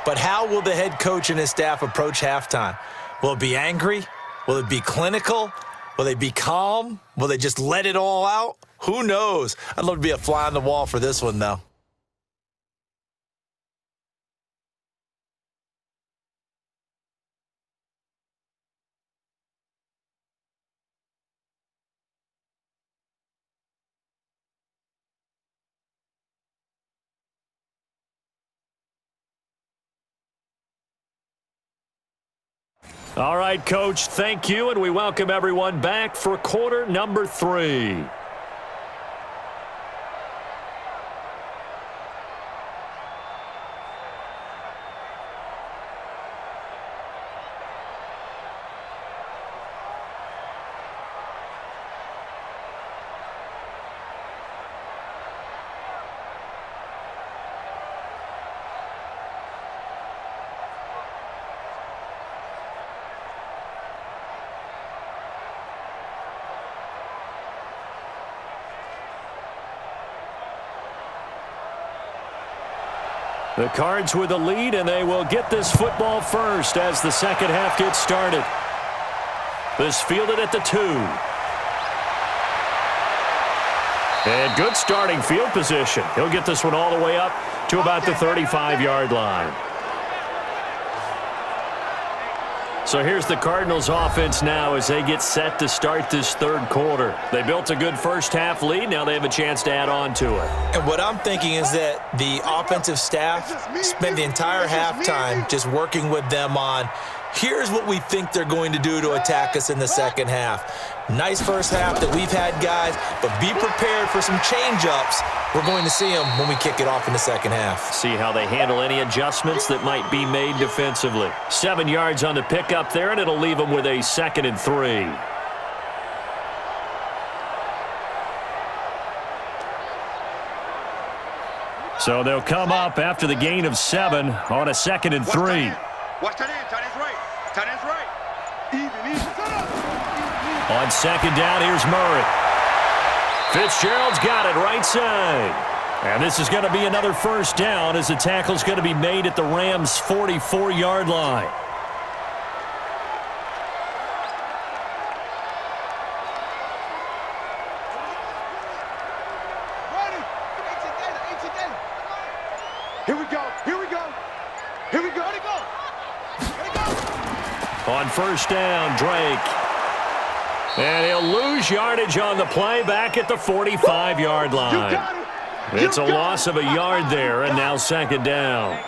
But how will the head coach and his staff approach halftime? Will it be angry? Will it be clinical? Will they be calm? Will they just let it all out? Who knows? I'd love to be a fly on the wall for this one, though. All right, Coach, thank you, and we welcome everyone back for quarter number 3. The Cards with the lead, and they will get this football first as the second half gets started. This fielded at the 2. And good starting field position. He'll get this one all the way up to about the 35-yard line. So here's the Cardinals offense now as they get set to start this third quarter. They built a good first half lead. Now they have a chance to add on to it. And what I'm thinking is that the offensive staff spent the entire halftime just working with them on, here's what we think they're going to do to attack us in the second half. Nice first half that we've had, guys, but be prepared for some change-ups. We're going to see them when we kick it off in the second half. See how they handle any adjustments that might be made defensively. 7 yards on the pickup there, and it'll leave them with a 2nd and 3. So they'll come up after the gain of 7 on a 2nd and 3. Watch tight end. Tight end's right. Tight end's right. Even. On 2nd down, here's Murray. Fitzgerald's got it right side. And this is going to be another first down as the tackle's going to be made at the Rams' 44-yard line. Here we go. Here we go. Here we go. Here we go. Here we go. On first down, Drake. And he'll lose yardage on the play back at the 45-yard line. It's a loss of a yard there, and now 2nd down.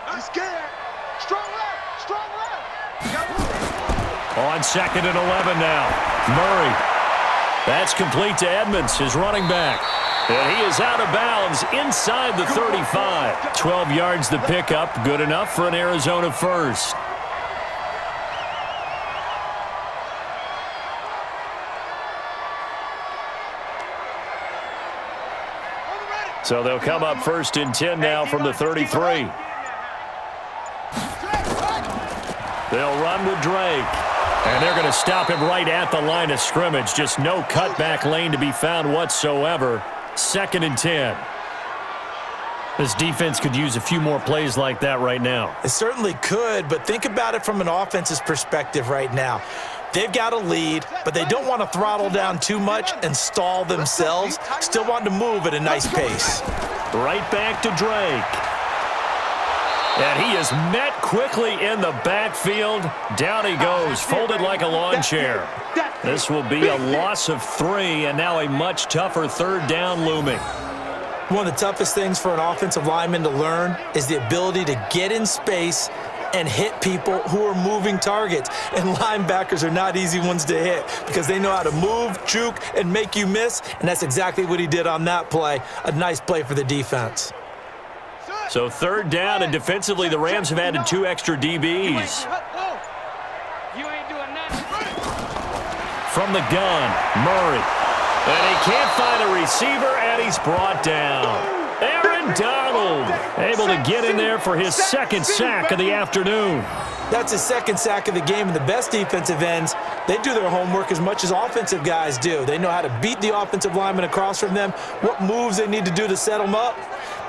I'm scared. Strong left. Strong left. On 2nd and 11 now. Murray. That's complete to Edmonds, his running back. And he is out of bounds inside the 35. 12 yards to pick up. Good enough for an Arizona first. So they'll come up 1st and 10 now from the 33. They'll run with Drake. And they're going to stop him right at the line of scrimmage. Just no cutback lane to be found whatsoever. 2nd and 10. This defense could use a few more plays like that right now. It certainly could, but think about it from an offense's perspective right now. They've got a lead, but they don't want to throttle down too much and stall themselves. Still want to move at a nice pace. Right back to Drake. And he is met quickly in the backfield. Down he goes, folded like a lawn chair. This will be a loss of 3, and now a much tougher 3rd down looming. One of the toughest things for an offensive lineman to learn is the ability to get in space and hit people who are moving targets. And linebackers are not easy ones to hit because they know how to move, juke, and make you miss. And that's exactly what he did on that play. A nice play for the defense. So 3rd down, and defensively the Rams have added 2 extra DBs. You ain't doing nothing. From the gun, Murray. And he can't find a receiver, and he's brought down. Aaron Donald able to get in there for his 2nd sack of the afternoon. That's his 2nd sack of the game, and the best defensive ends, they do their homework as much as offensive guys do. They know how to beat the offensive lineman across from them, what moves they need to do to set them up.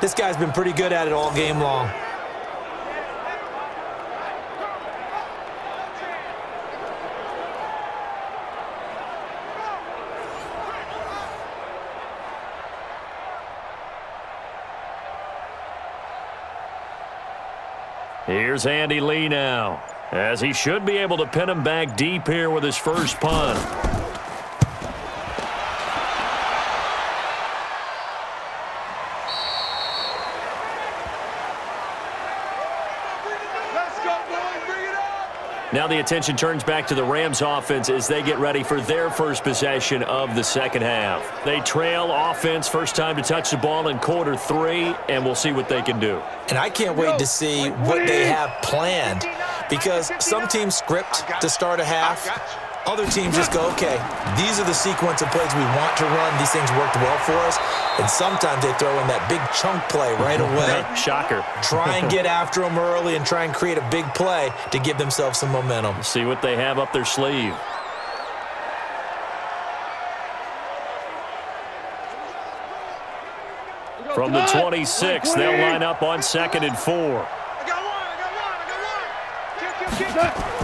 This guy's been pretty good at it all game long. Here's Andy Lee now, as he should be able to pin him back deep here with his first punt. Now the attention turns back to the Rams offense as they get ready for their first possession of the second half. They trail offense, first time to touch the ball in quarter 3, and we'll see what they can do. And I can't wait to see what they have planned, because some teams script to start a half, Other teams just go, okay, these are the sequence of plays we want to run. These things worked well for us. And sometimes they throw in that big chunk play right away. Shocker. Try and get after them early and try and create a big play to give themselves some momentum. See what they have up their sleeve. From the 26, they'll line up on 2nd and 4. I got one.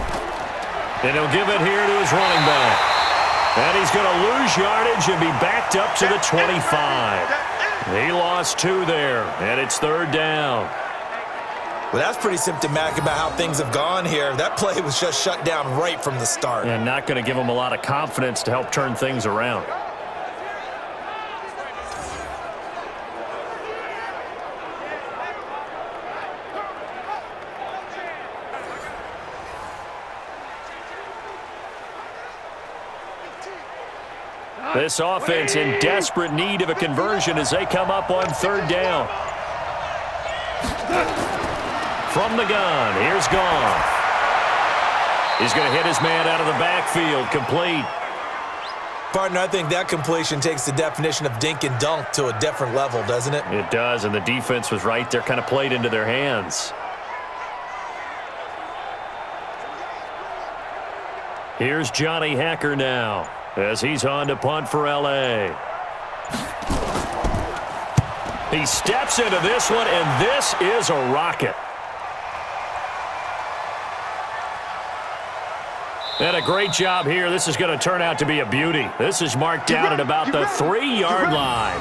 And he'll give it here to his running back. And he's going to lose yardage and be backed up to the 25. He lost 2 there, and it's 3rd down. Well, that's pretty symptomatic about how things have gone here. That play was just shut down right from the start. And not going to give him a lot of confidence to help turn things around. This offense in desperate need of a conversion as they come up on 3rd down. From the gun, here's Goff. He's going to hit his man out of the backfield, complete. Partner, I think that completion takes the definition of dink and dunk to a different level, doesn't it? It does, and the defense was right there, kind of played into their hands. Here's Johnny Hacker now, as he's on to punt for L.A. He steps into this one, and this is a rocket. And a great job here. This is going to turn out to be a beauty. This is marked down at about the 3-yard line.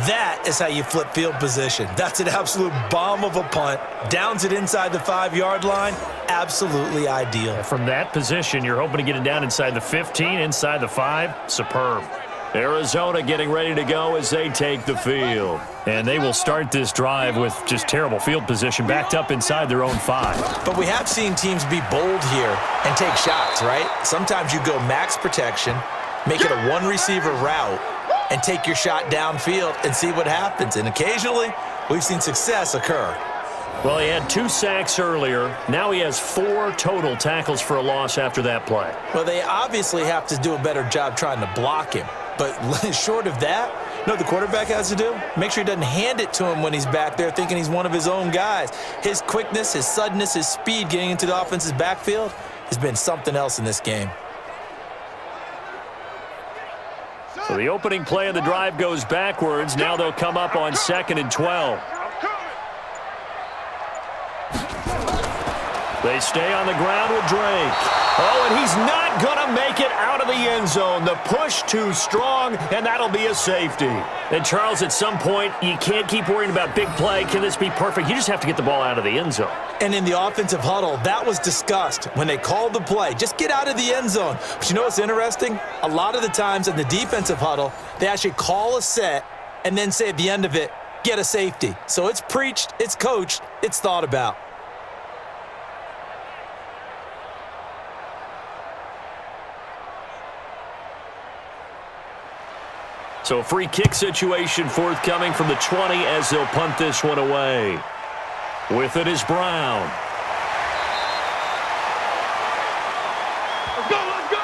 That is how you flip field position. That's an absolute bomb of a punt. Downs it inside the 5-yard line. Absolutely ideal. From that position, you're hoping to get it down inside the 15, inside the 5. Superb. Arizona getting ready to go as they take the field. And they will start this drive with just terrible field position, backed up inside their own 5. But we have seen teams be bold here and take shots, right? Sometimes you go max protection, make it a one-receiver route, and take your shot downfield and see what happens. And occasionally, we've seen success occur. Well, he had 2 sacks earlier. Now he has 4 total tackles for a loss after that play. Well, they obviously have to do a better job trying to block him. But short of that, you know what the quarterback has to do? Make sure he doesn't hand it to him when he's back there thinking he's one of his own guys. His quickness, his suddenness, his speed getting into the offense's backfield has been something else in this game. So the opening play of the drive goes backwards. Now they'll come up on 2nd and 12. They stay on the ground with Drake. Oh, and he's not going to make it out of the end zone. The push too strong, and that'll be a safety. And, Charles, at some point, you can't keep worrying about big play. Can this be perfect? You just have to get the ball out of the end zone. And in the offensive huddle, that was discussed when they called the play. Just get out of the end zone. But you know what's interesting? A lot of the times in the defensive huddle, they actually call a set and then say at the end of it, get a safety. So it's preached, it's coached, it's thought about. So a free kick situation forthcoming from the 20 as they'll punt this one away. With it is Brown. Let's go, let's go!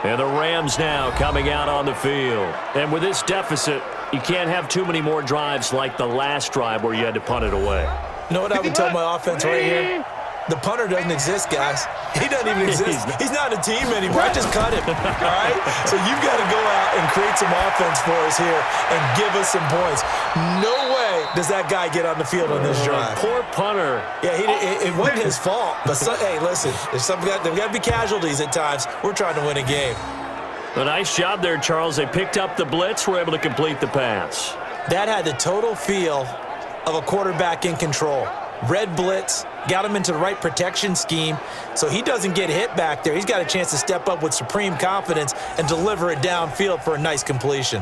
And the Rams now coming out on the field. And with this deficit, you can't have too many more drives like the last drive where you had to punt it away. You know what I would tell my offense right here? The punter doesn't exist, guys. He doesn't even exist. He's not a team anymore. I just cut him, all right? So you've got to go out and create some offense for us here and give us some points. No way does that guy get on the field on this drive. Poor punter. Yeah, it wasn't his fault. But, hey, listen, there's got to be casualties at times. We're trying to win a game. A nice job there, Charles. They picked up the blitz, were able to complete the pass. That had the total feel of a quarterback in control. Red blitz, got him into the right protection scheme, so he doesn't get hit back there. He's got a chance to step up with supreme confidence and deliver it downfield for a nice completion.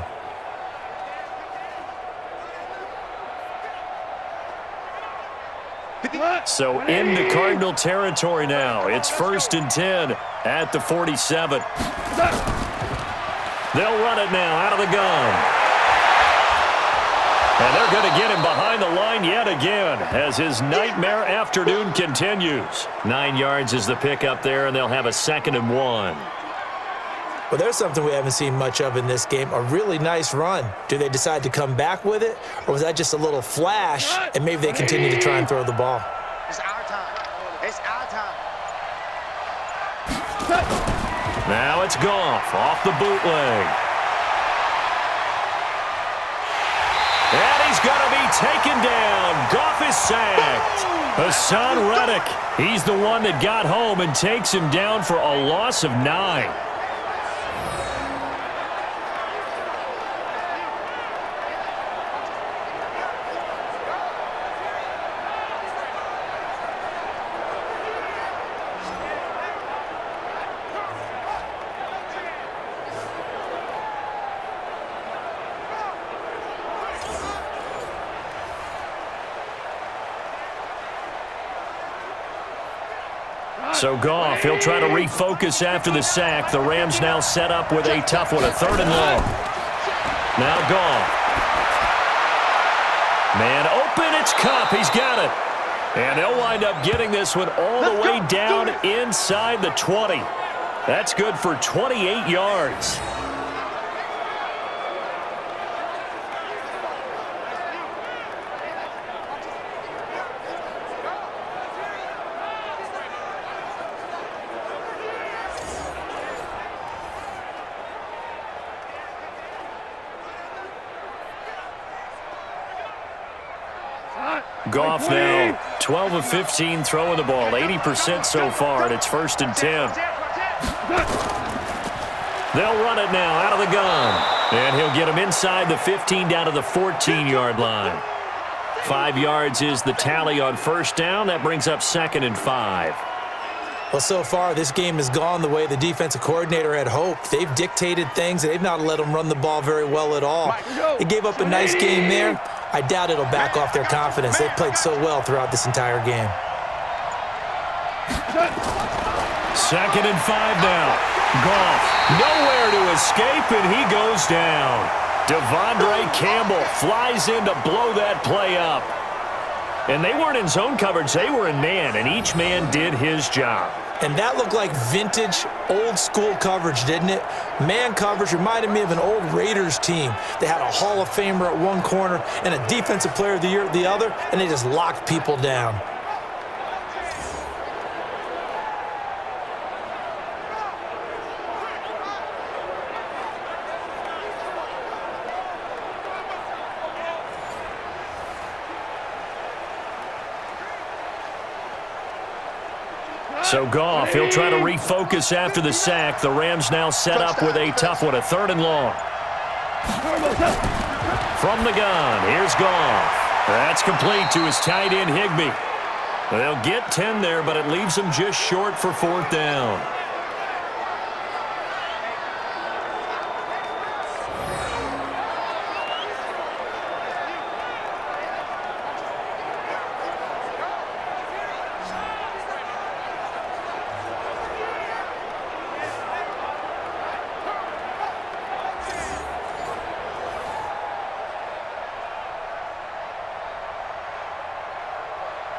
So in the Cardinal territory now. It's 1st and 10 at the 47. They'll run it now out of the gun. And they're going to get him behind the line yet again as his nightmare afternoon continues. 9 yards is the pickup there, and they'll have a 2nd and 1. Well, there's something we haven't seen much of in this game, a really nice run. Do they decide to come back with it, or was that just a little flash, and maybe they continue to try and throw the ball? It's our time. It's our time. Now it's Goff off the bootleg. And he's going to be taken down. Goff is sacked. Hassan Reddick, he's the one that got home and takes him down for a loss of 9. So Goff, he'll try to refocus after the sack. The Rams now set up with a tough one, a 3rd and long. Now Goff. Man open, it's Cup. He's got it. And they'll wind up getting this one all the way down inside the 20. That's good for 28 yards. Goff now 12 of 15 throwing the ball, 80% so far, and it's 1st and 10. They'll run it now out of the gun, and he'll get him inside the 15 down to the 14-yard line. 5 yards is the tally on 1st down. That brings up 2nd and 5. Well, so far, this game has gone the way the defensive coordinator had hoped. They've dictated things, and they've not let them run the ball very well at all. They gave up a nice game there. I doubt it'll back off their confidence. They've played so well throughout this entire game. 2nd and 5 now. Goff, nowhere to escape, and he goes down. Devondre Campbell flies in to blow that play up. And they weren't in zone coverage. They were in man, and each man did his job. And that looked like vintage, old-school coverage, didn't it? Man coverage reminded me of an old Raiders team. They had a Hall of Famer at one corner and a Defensive Player of the Year at the other, and they just locked people down. So Goff, he'll try to refocus after the sack. The Rams now set up with a tough one, a 3rd and long. From the gun, here's Goff. That's complete to his tight end, Higbee. They'll get 10 there, but it leaves them just short for 4th down.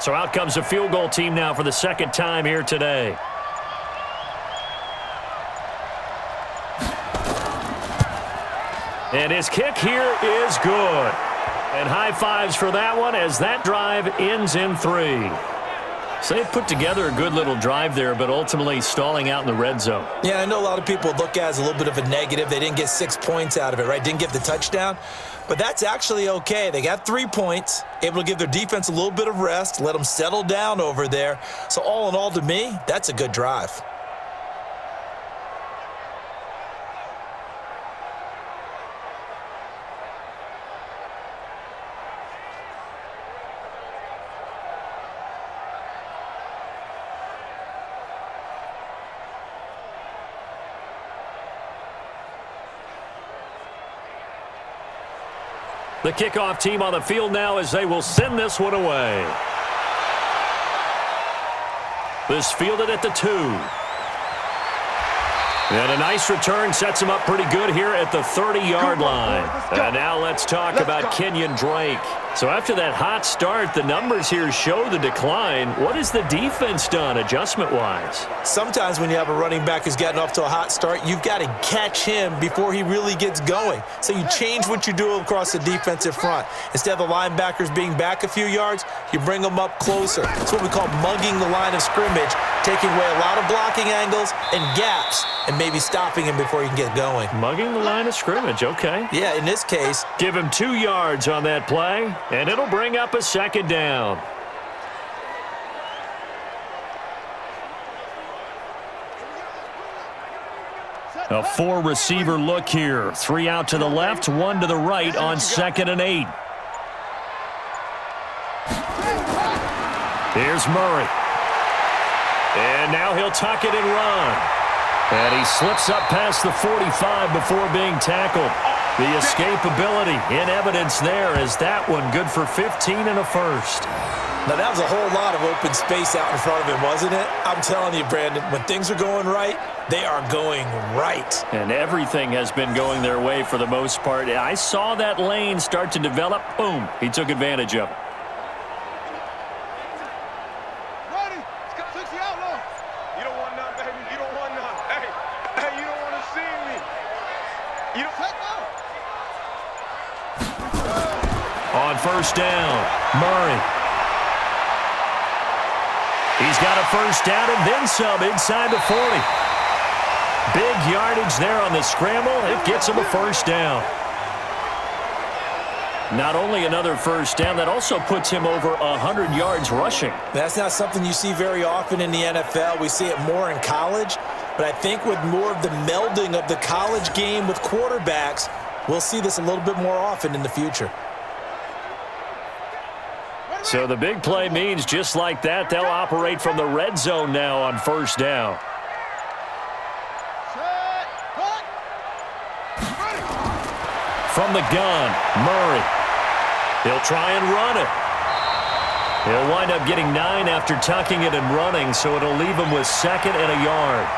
So out comes a field goal team now for the 2nd time here today. And his kick here is good. And high fives for that one as that drive ends in 3. So they put together a good little drive there, but ultimately stalling out in the red zone. Yeah, I know a lot of people look at it as a little bit of a negative. They didn't get 6 points out of it, right? Didn't get the touchdown. But that's actually okay. They got 3 points, able to give their defense a little bit of rest, let them settle down over there. So all in all, to me, that's a good drive. The kickoff team on the field now as they will send this one away. This fielded at the 2. And a nice return sets him up pretty good here at the 30-yard line. And now let's talk about Kenyon Drake. So after that hot start, the numbers here show the decline. What has the defense done adjustment-wise? Sometimes when you have a running back who's gotten off to a hot start, you've got to catch him before he really gets going. So you change what you do across the defensive front. Instead of the linebackers being back a few yards, you bring them up closer. It's what we call mugging the line of scrimmage, taking away a lot of blocking angles and gaps, and maybe stopping him before he can get going. Mugging the line of scrimmage, okay. Yeah, in this case. Give him 2 yards on that play, and it'll bring up a second down. A 4-receiver look here. 3 out to the left, 1 to the right on 2nd and 8. Here's Murray. And now he'll tuck it and run. And he slips up past the 45 before being tackled. The escapability in evidence there as that one good for 15 and a first. Now, that was a whole lot of open space out in front of him, wasn't it? I'm telling you, Brandon, when things are going right, they are going right. And everything has been going their way for the most part. I saw that lane start to develop. Boom. He took advantage of it. On first down, Murray. He's got a first down and then some inside the 40. Big yardage there on the scramble. It gets him a first down. Not only another first down, that also puts him over 100 yards rushing. That's not something you see very often in the NFL. We see it more in college. But I think with more of the melding of the college game with quarterbacks, we'll see this a little bit more often in the future. So the big play means just like that, they'll operate from the red zone now on first down. From the gun, Murray. He'll try and run it. He'll wind up getting 9 after tucking it and running, so it'll leave him with 2nd and a yard.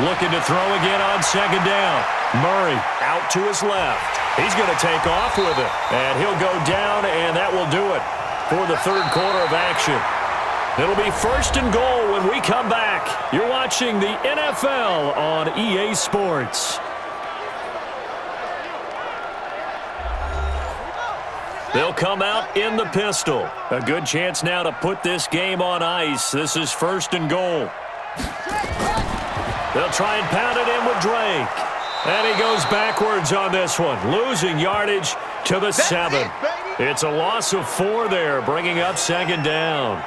Looking to throw again on 2nd down. Murray out to his left. He's going to take off with it. And he'll go down, and that will do it for the 3rd quarter of action. It'll be 1st and goal when we come back. You're watching the NFL on EA Sports. They'll come out in the pistol. A good chance now to put this game on ice. This is 1st and goal. They'll try and pound it in with Drake. And he goes backwards on this one, losing yardage to the 7. It's a loss of 4 there, bringing up 2nd down.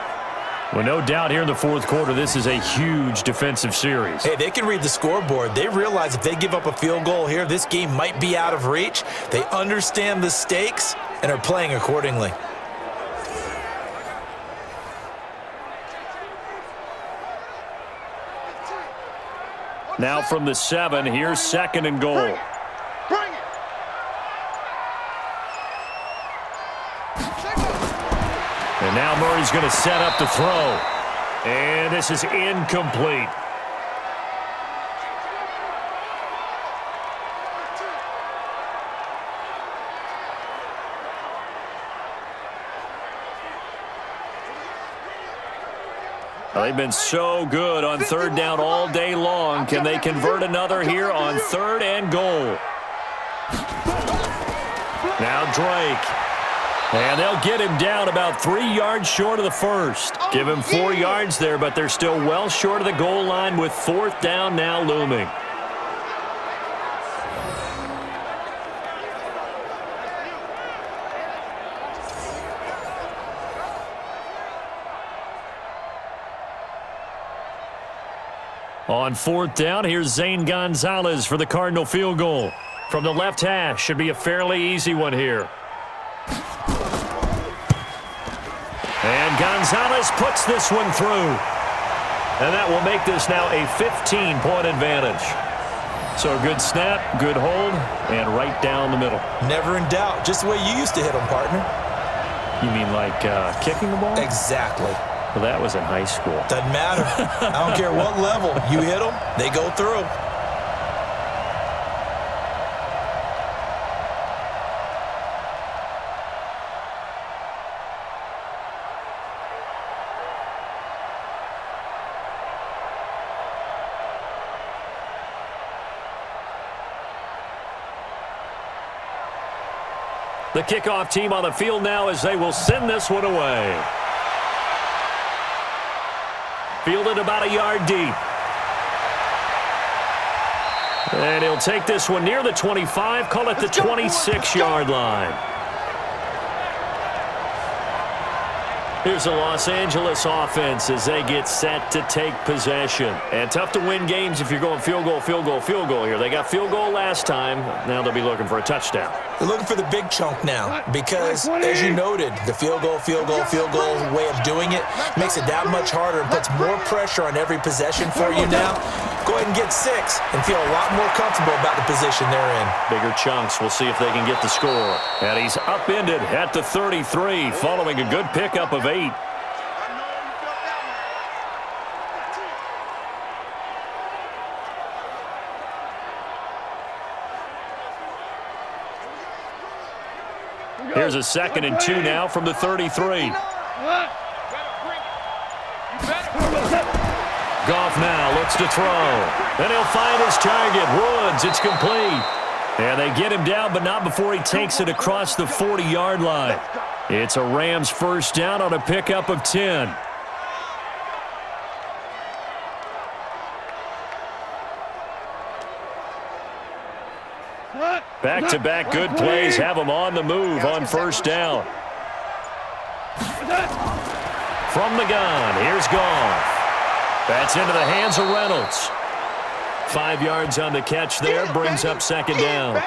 Well, no doubt here in the 4th quarter, this is a huge defensive series. Hey, they can read the scoreboard. They realize if they give up a field goal here, this game might be out of reach. They understand the stakes and are playing accordingly. Now from the 7, here's 2nd and goal. Bring it. And now Murray's going to set up to throw. And this is incomplete. They've been so good on 3rd down all day long. Can they convert another here on 3rd and goal? Now Drake. And they'll get him down about 3 yards short of the 1st. Give him 4 yards there, but they're still well short of the goal line with 4th down now looming. On 4th down, here's Zane Gonzalez for the Cardinal field goal. From the left hash, should be a fairly easy one here. And And Gonzalez puts this one through. And that will make this now a 15-point advantage. So a good snap, good hold, and right down the middle. Never in doubt. Just the way you used to hit them, partner. You mean like kicking the ball? Exactly. Well, that was in high school. Doesn't matter. I don't care what level. You hit them, they go through. The kickoff team on the field now as they will send this one away. Fielded about a yard deep. And he'll take this one near the 25, call it the 26-yard line. Here's the Los Angeles offense as they get set to take possession. And tough to win games if you're going field goal, field goal, field goal here. They got field goal last time. Now they'll be looking for a touchdown. They're looking for the big chunk now because, as you noted, the field goal way of doing it makes it that much harder and puts more pressure on every possession for you now. Go ahead and get 6 and feel a lot more comfortable about the position they're in. Bigger chunks. We'll see if they can get the score. And he's upended at the 33 following a good pickup of 8. Here's a 2nd and 2 now from the 33. Goff now looks to throw. And he'll find his target. Woods, it's complete. And they get him down, but not before he takes it across the 40-yard line. It's a Rams first down on a pickup of 10. Back-to-back good plays have him on the move on first down. From the gun, here's Goff. That's into the hands of Reynolds. 5 yards on the catch there, brings up 2nd down.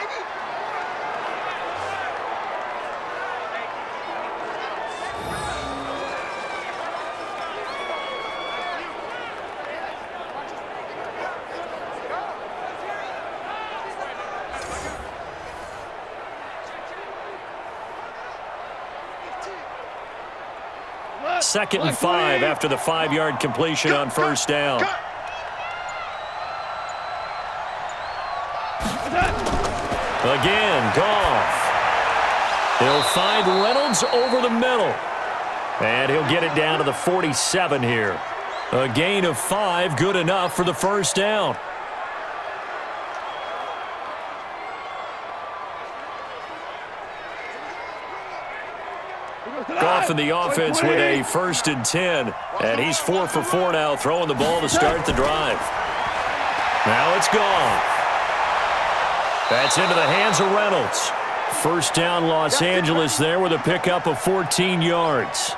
Second and 5 after the 5-yard completion on first down. Again, Goff. He'll find Reynolds over the middle. And he'll get it down to the 47 here. A gain of 5, good enough for the first down. Goff in the offense with a 1st and 10. And he's 4 for 4 now, throwing the ball to start the drive. Now it's Goff. That's into the hands of Reynolds. First down, Los Angeles there with a pickup of 14 yards.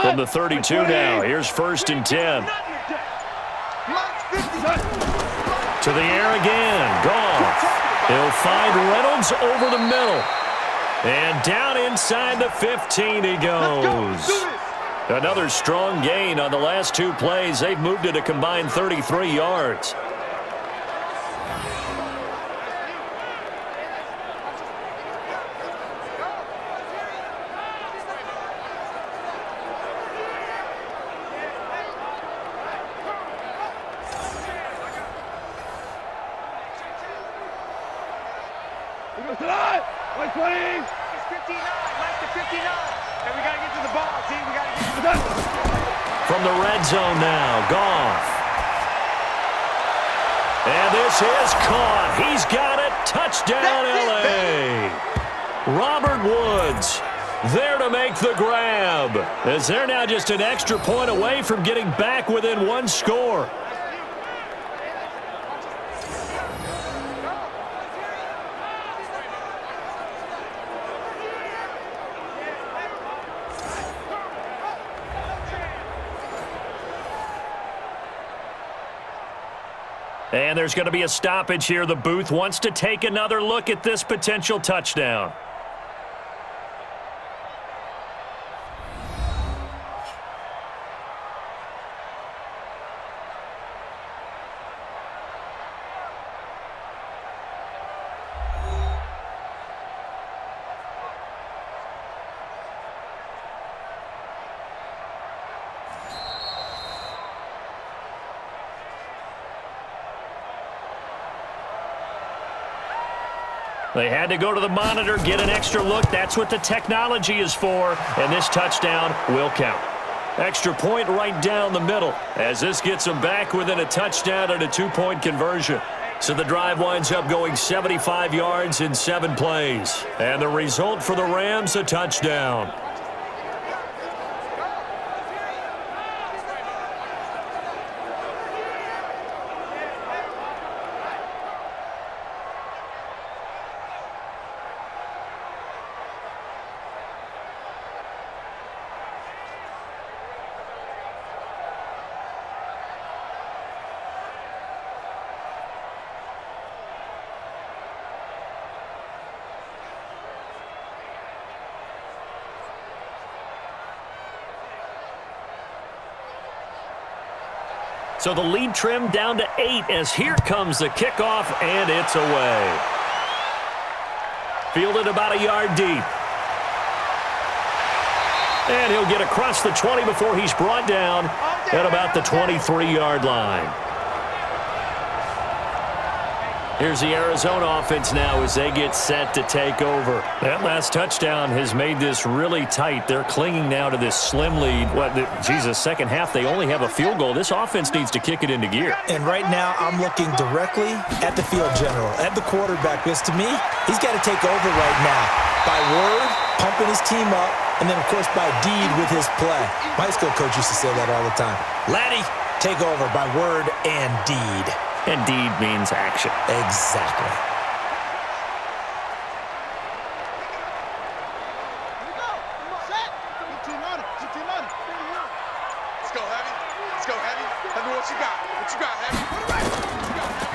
From the 32 now, here's 1st and 10. To the air again, Goff. He'll find Reynolds over the middle. And down inside the 15 he goes. Another strong gain on the last 2 plays. They've moved it a combined 33 yards. From the red zone now, Goff. And this is caught. He's got it. Touchdown, L.A. Robert Woods there to make the grab, as they're now just an extra point away from getting back within 1 score. And there's going to be a stoppage here. The booth wants to take another look at this potential touchdown. They had to go to the monitor, get an extra look. That's what the technology is for, and this touchdown will count. Extra point right down the middle as this gets them back within a touchdown and a 2-point conversion. So the drive winds up going 75 yards in 7 plays. And the result for the Rams, a touchdown. So the lead trimmed down to 8 as here comes the kickoff, and it's away. Fielded about a yard deep. And he'll get across the 20 before he's brought down at about the 23-yard line. Here's the Arizona offense now as they get set to take over. That last touchdown has made this really tight. They're clinging now to this slim lead. Second half, they only have a field goal. This offense needs to kick it into gear. And right now, I'm looking directly at the field general, at the quarterback, because to me, he's got to take over right now. By word, pumping his team up, and then, of course, by deed with his play. My high school coach used to say that all the time. Laddie, take over by word and deed. And deed means action. Exactly. Let's go, Heavy. Let's go, Heavy. Tell me what you got. What you got, Heavy?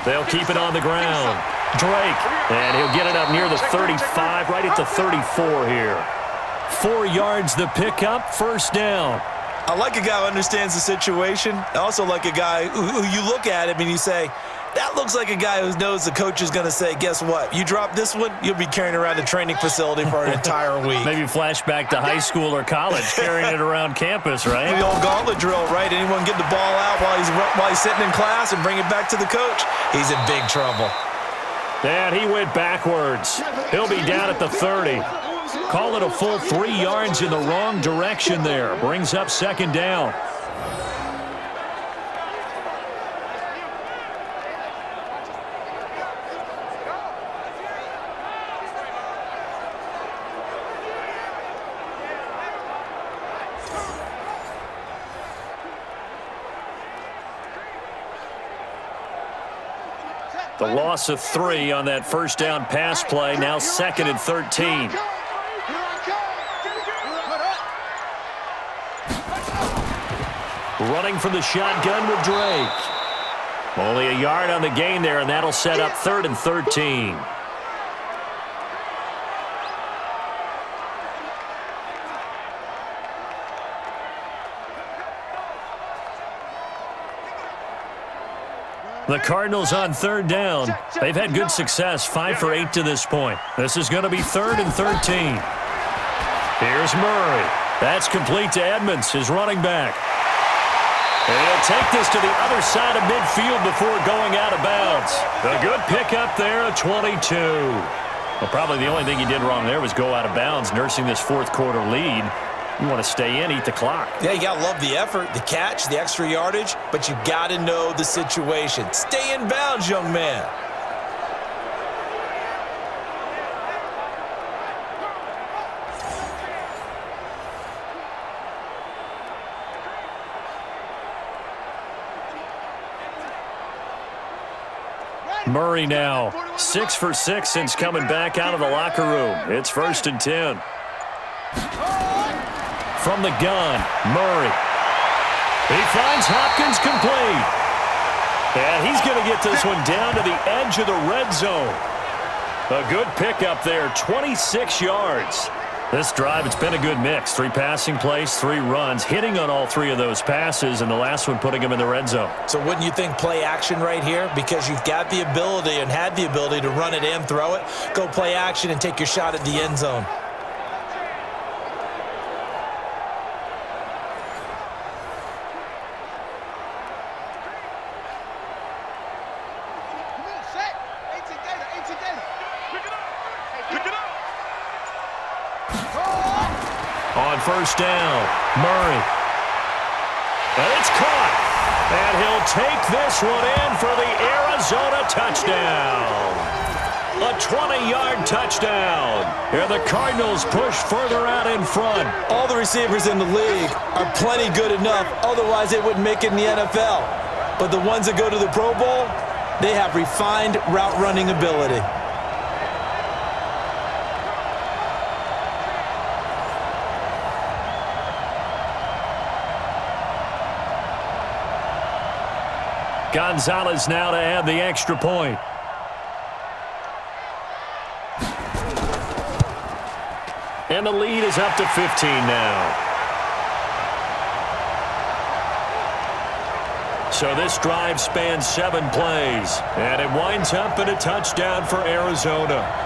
They'll keep it on the ground. Drake, and he'll get it up near the 35, right at the 34 here. 4 yards the pickup, first down. I like a guy who understands the situation. I also like a guy who you look at him and you say, that looks like a guy who knows the coach is going to say, guess what? You drop this one, you'll be carrying around the training facility for an entire week. Maybe flashback to high school or college, carrying it around campus, right? The old gauntlet drill, right? Anyone get the ball out while he's sitting in class and bring it back to the coach? He's in big trouble. And he went backwards. He'll be down at the 30. Call it a full 3 yards in the wrong direction there. Brings up second down. The loss of 3 on that first down pass play. Now 2nd and 13. Running from the shotgun with Drake. Only a yard on the gain there, and that'll set up 3rd and 13. The Cardinals on 3rd down. They've had good success, 5 for 8 to this point. This is going to be 3rd and 13. Here's Murray. That's complete to Edmonds, his running back. And he'll take this to the other side of midfield before going out of bounds. A good pickup there, a 22. Well, probably the only thing he did wrong there was go out of bounds, nursing this 4th quarter lead. You want to stay in, eat the clock. Yeah, you got to love the effort, the catch, the extra yardage, but you got to know the situation. Stay in bounds, young man. Murray now 6 for 6 since coming back out of the locker room. It's 1st and 10. From the gun, Murray. He finds Hopkins complete. And he's going to get this one down to the edge of the red zone. A good pickup there, 26 yards. This drive, it's been a good mix. 3 passing plays, 3 runs, hitting on all 3 of those passes, and the last one putting him in the red zone. So wouldn't you think play action right here? Because you've got the ability and had the ability to run it and throw it. Go play action and take your shot at the end zone. On first down, Murray. And it's caught. And he'll take this one in for the Arizona touchdown. A 20-yard touchdown. And the Cardinals push further out in front. All the receivers in the league are plenty good enough. Otherwise, they wouldn't make it in the NFL. But the ones that go to the Pro Bowl, they have refined route running ability. Gonzalez now to add the extra point. And the lead is up to 15 now. So this drive spans 7 plays, and it winds up in a touchdown for Arizona.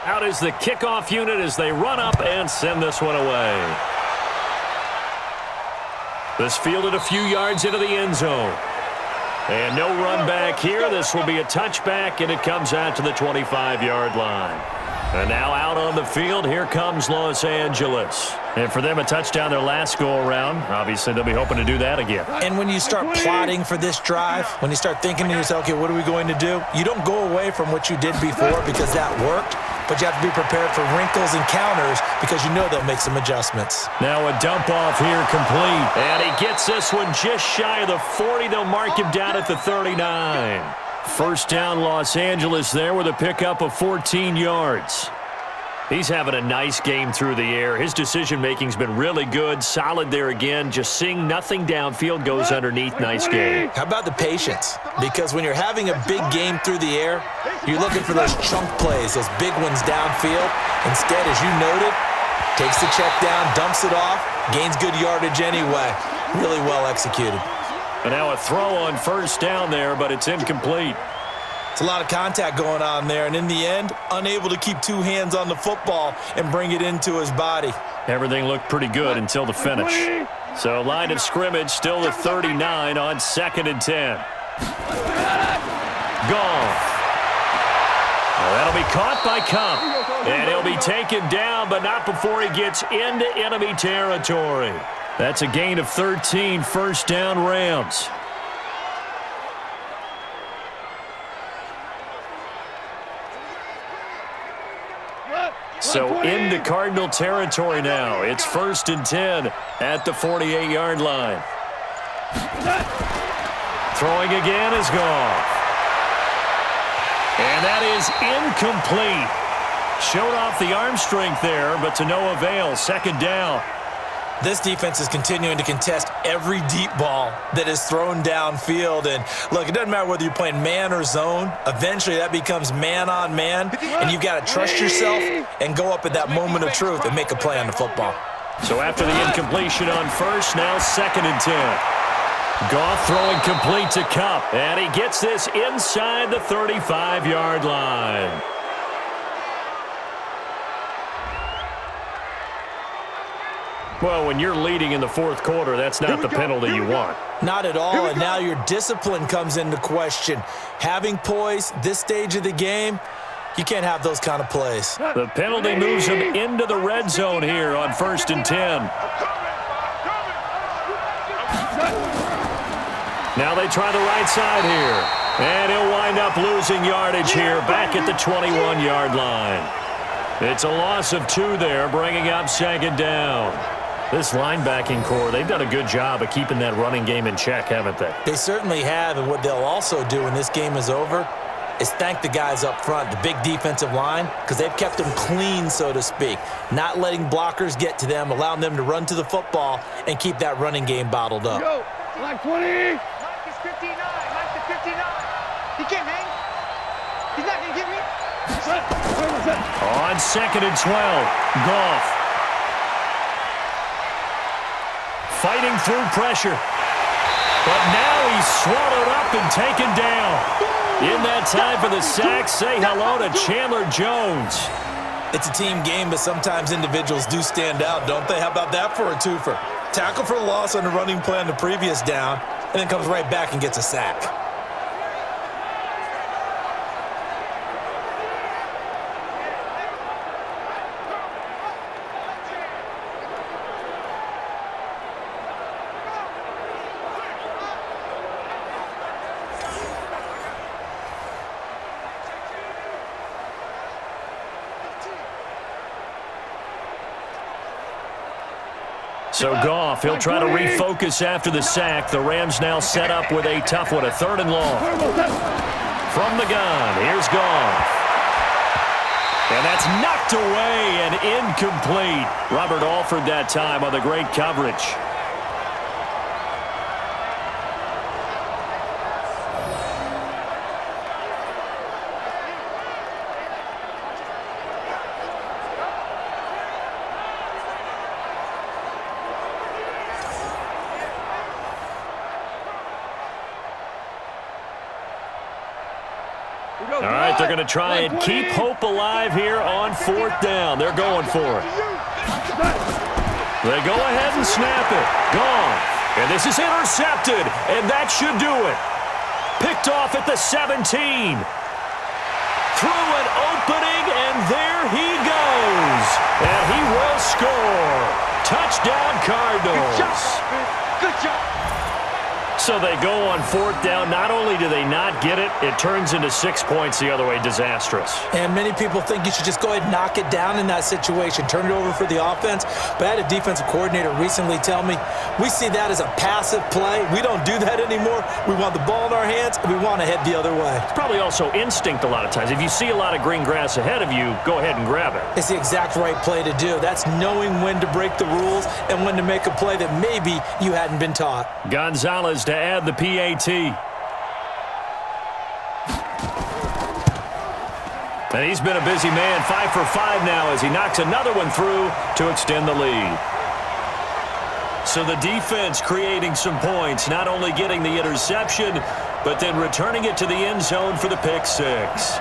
Out is the kickoff unit as they run up and send this one away. This fielded a few yards into the end zone. And no run back here. This will be a touchback, and it comes out to the 25-yard line. And now out on the field, here comes Los Angeles. And for them, a touchdown their last go-around. Obviously, they'll be hoping to do that again. And when you start plotting for this drive, when you start thinking to yourself, okay, what are we going to do? You don't go away from what you did before because that worked, but you have to be prepared for wrinkles and counters because you know they'll make some adjustments. Now a dump-off here complete. And he gets this one just shy of the 40. They'll mark him down at the 39. First down, Los Angeles there with a pickup of 14 yards. He's having a nice game through the air. His decision-making's been really good. Solid there again. Just seeing nothing downfield goes underneath. Nice game. How about the patience? Because when you're having a big game through the air, you're looking for those chunk plays, those big ones downfield. Instead, as you noted, takes the check down, dumps it off, gains good yardage anyway. Really well executed. And now a throw on first down there, but it's incomplete. It's a lot of contact going on there, and in the end, unable to keep 2 hands on the football and bring it into his body. Everything looked pretty good until the finish. So line of scrimmage still the 39 on 2nd and 10. Gone. Well, that'll be caught by Cup. And he'll be taken down, but not before he gets into enemy territory. That's a gain of 13, first down Rams. So into Cardinal territory now. It's 1st and 10 at the 48-yard line. Throwing again is gone. And that is incomplete. Showed off the arm strength there, but to no avail. 2nd down. This defense is continuing to contest every deep ball that is thrown downfield. And, look, it doesn't matter whether you're playing man or zone. Eventually, that becomes man-on-man, and you've got to trust yourself and go up at that moment of truth and make a play on the football. So after the incompletion on first, now 2nd and 10. Goff throwing complete to Cup, and he gets this inside the 35-yard line. Well, when you're leading in the 4th quarter, that's not the penalty you want. Not at all, and now your discipline comes into question. Having poise this stage of the game, You can't have those kind of plays. The penalty moves him into the red zone here on 1st and 10. Now they try the right side here. And he'll wind up losing yardage here back at the 21-yard line. It's a loss of 2 there, bringing up 2nd down. This linebacking core, they've done a good job of keeping that running game in check, haven't they? They certainly have, and what they'll also do when this game is over is thank the guys up front, the big defensive line, because they've kept them clean, so to speak, not letting blockers get to them, allowing them to run to the football and keep that running game bottled up. Go, like 20. Mike is 59, Mike is 59. He can't hang. He's not going to get me. On 2nd and 12, Goff. Fighting through pressure. But now he's swallowed up and taken down. In that time for the sack, say hello to Chandler Jones. It's a team game, but sometimes individuals do stand out, don't they? How about that for a twofer? Tackle for loss on the running play on the previous down, and then comes right back and gets a sack. So Goff, he'll try to refocus after the sack. The Rams now set up with a tough one, a 3rd and long. From the gun, here's Goff. And that's knocked away and incomplete. Robert Alford that time on the great coverage. All right, they're going to try and keep hope alive here on 4th down. They're going for it. They go ahead and snap it. Gone. And this is intercepted, and that should do it. Picked off at the 17. Through an opening, and there he goes. And he will score. Touchdown, Cardinals. Good job. Good job. So they go on 4th down. Not only do they not get it, it turns into 6 points the other way. Disastrous. And many people think you should just go ahead and knock it down in that situation, turn it over for the offense. But I had a defensive coordinator recently tell me, we see that as a passive play. We don't do that anymore. We want the ball in our hands, and we want to head the other way. It's probably also instinct a lot of times. If you see a lot of green grass ahead of you, go ahead and grab it. It's the exact right play to do. That's knowing when to break the rules and when to make a play that maybe you hadn't been taught. Gonzalez to add the PAT. And he's been a busy man, 5 for 5 now as he knocks another one through to extend the lead. So the defense creating some points, not only getting the interception, but then returning it to the end zone for the pick 6.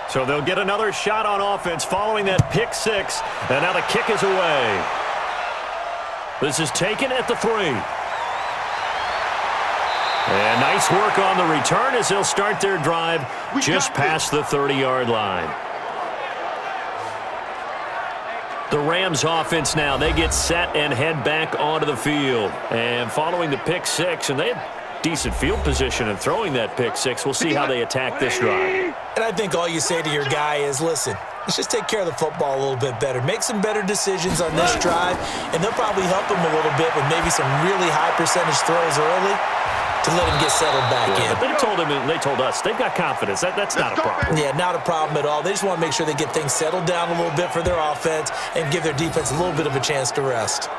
So they'll get another shot on offense following that pick 6. And now the kick is away. This is taken at the 3. And nice work on the return as they'll start their drive just past the 30-yard line. The Rams offense now, they get set and head back onto the field. And following the pick 6, and they had decent field position in throwing that pick 6. We'll see how they attack this drive. And I think all you say to your guy is, listen, let's just take care of the football a little bit better. Make some better decisions on this drive, and they'll probably help him a little bit with maybe some really high percentage throws early to let him get settled back in. But they told him, and they told us, they've got confidence. That's not a problem. Yeah, not a problem at all. They just want to make sure they get things settled down a little bit for their offense and give their defense a little bit of a chance to rest.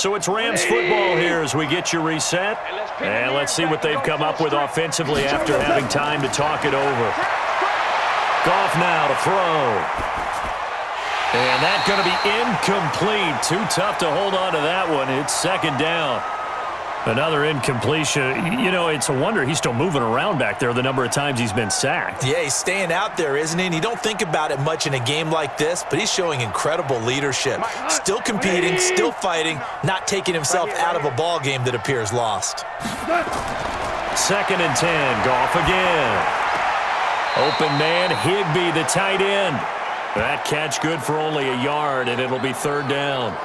So it's Rams football here as we get you reset. And let's see what they've come up with offensively after having time to talk it over. Goff now to throw. And that's going to be incomplete. Too tough to hold on to that one. It's second down. Another incompletion. You know, it's a wonder he's still moving around back there the number of times he's been sacked. Yeah, he's staying out there, isn't he? And you don't think about it much in a game like this, but he's showing incredible leadership. Still competing, still fighting, not taking himself out of a ball game that appears lost. Second and 10. Goff again. Open man, Higbee, the tight end. That catch good for only a yard, and it'll be third down.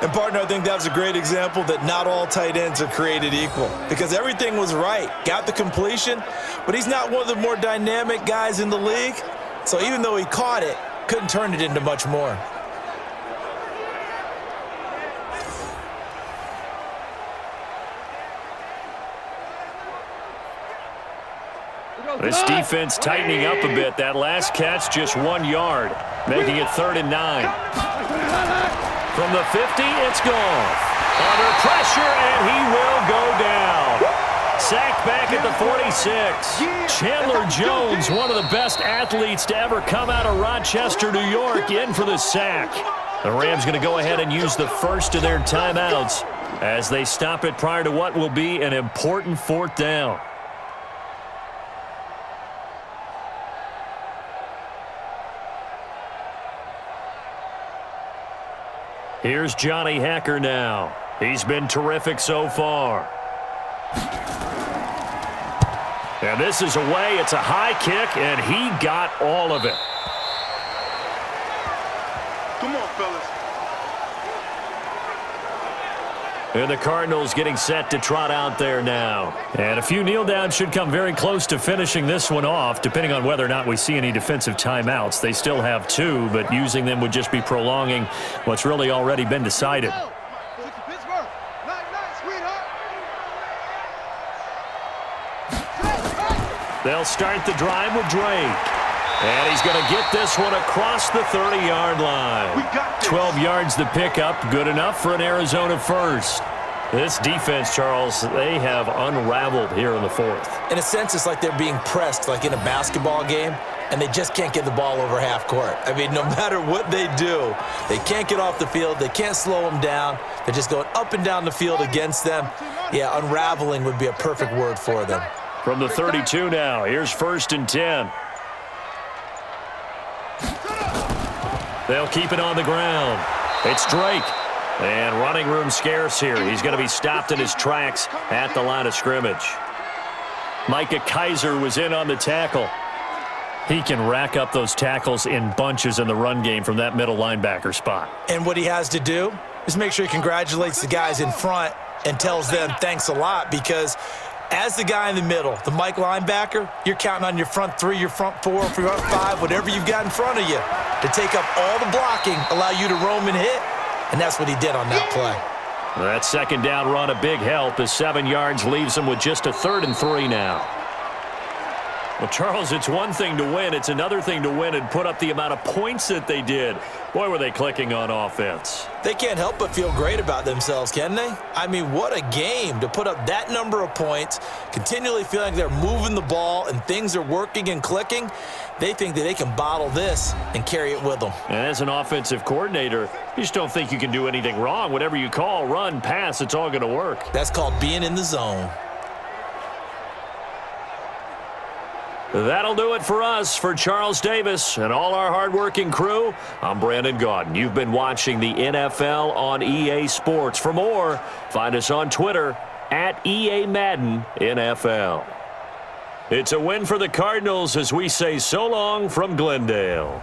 And, partner, I think that was a great example that not all tight ends are created equal because everything was right. Got the completion, but he's not one of the more dynamic guys in the league. So even though he caught it, couldn't turn it into much more. This defense tightening up a bit. That last catch, just 1 yard, making it 3rd and 9. From the 50, it's Goff. Under pressure, and he will go down. Sacked back at the 46. Chandler Jones, one of the best athletes to ever come out of Rochester, New York, in for the sack. The Rams going to go ahead and use the first of their timeouts as they stop it prior to what will be an important 4th down. Here's Johnny Hacker now. He's been terrific so far. And this is away. It's a high kick, and he got all of it. Come on, fellas. And the Cardinals getting set to trot out there now. And a few kneel downs should come very close to finishing this one off, depending on whether or not we see any defensive timeouts. They still have 2, but using them would just be prolonging what's really already been decided. They'll start the drive with Drake. And he's going to get this one across the 30-yard line. 12 yards to pick up, good enough for an Arizona first. This defense, Charles, they have unraveled here in the 4th. In a sense, it's like they're being pressed like in a basketball game, and they just can't get the ball over half court. I mean, no matter what they do, they can't get off the field. They can't slow them down. They're just going up and down the field against them. Yeah, unraveling would be a perfect word for them. From the 32 now, here's 1st and 10. They'll keep it on the ground. It's Drake. And running room scarce here. He's going to be stopped in his tracks at the line of scrimmage. Micah Kaiser was in on the tackle. He can rack up those tackles in bunches in the run game from that middle linebacker spot. And what he has to do is make sure he congratulates the guys in front and tells them thanks a lot, because as the guy in the middle, the Mike linebacker, you're counting on your front 3, your front 4, your front 5, whatever you've got in front of you to take up all the blocking, allow you to roam and hit, and that's what he did on that play. That second down run, a big help, as 7 yards leaves him with just a 3rd and 3 now. Well, Charles, it's one thing to win. It's another thing to win and put up the amount of points that they did. Boy, were they clicking on offense. They can't help but feel great about themselves, can they? I mean, what a game to put up that number of points, continually feeling like they're moving the ball and things are working and clicking. They think that they can bottle this and carry it with them. And as an offensive coordinator, you just don't think you can do anything wrong. Whatever you call, run, pass, it's all going to work. That's called being in the zone. That'll do it for us. For Charles Davis and all our hardworking crew, I'm Brandon Gaudin. You've been watching the NFL on EA Sports. For more, find us on Twitter at EA Madden NFL. It's a win for the Cardinals as we say so long from Glendale.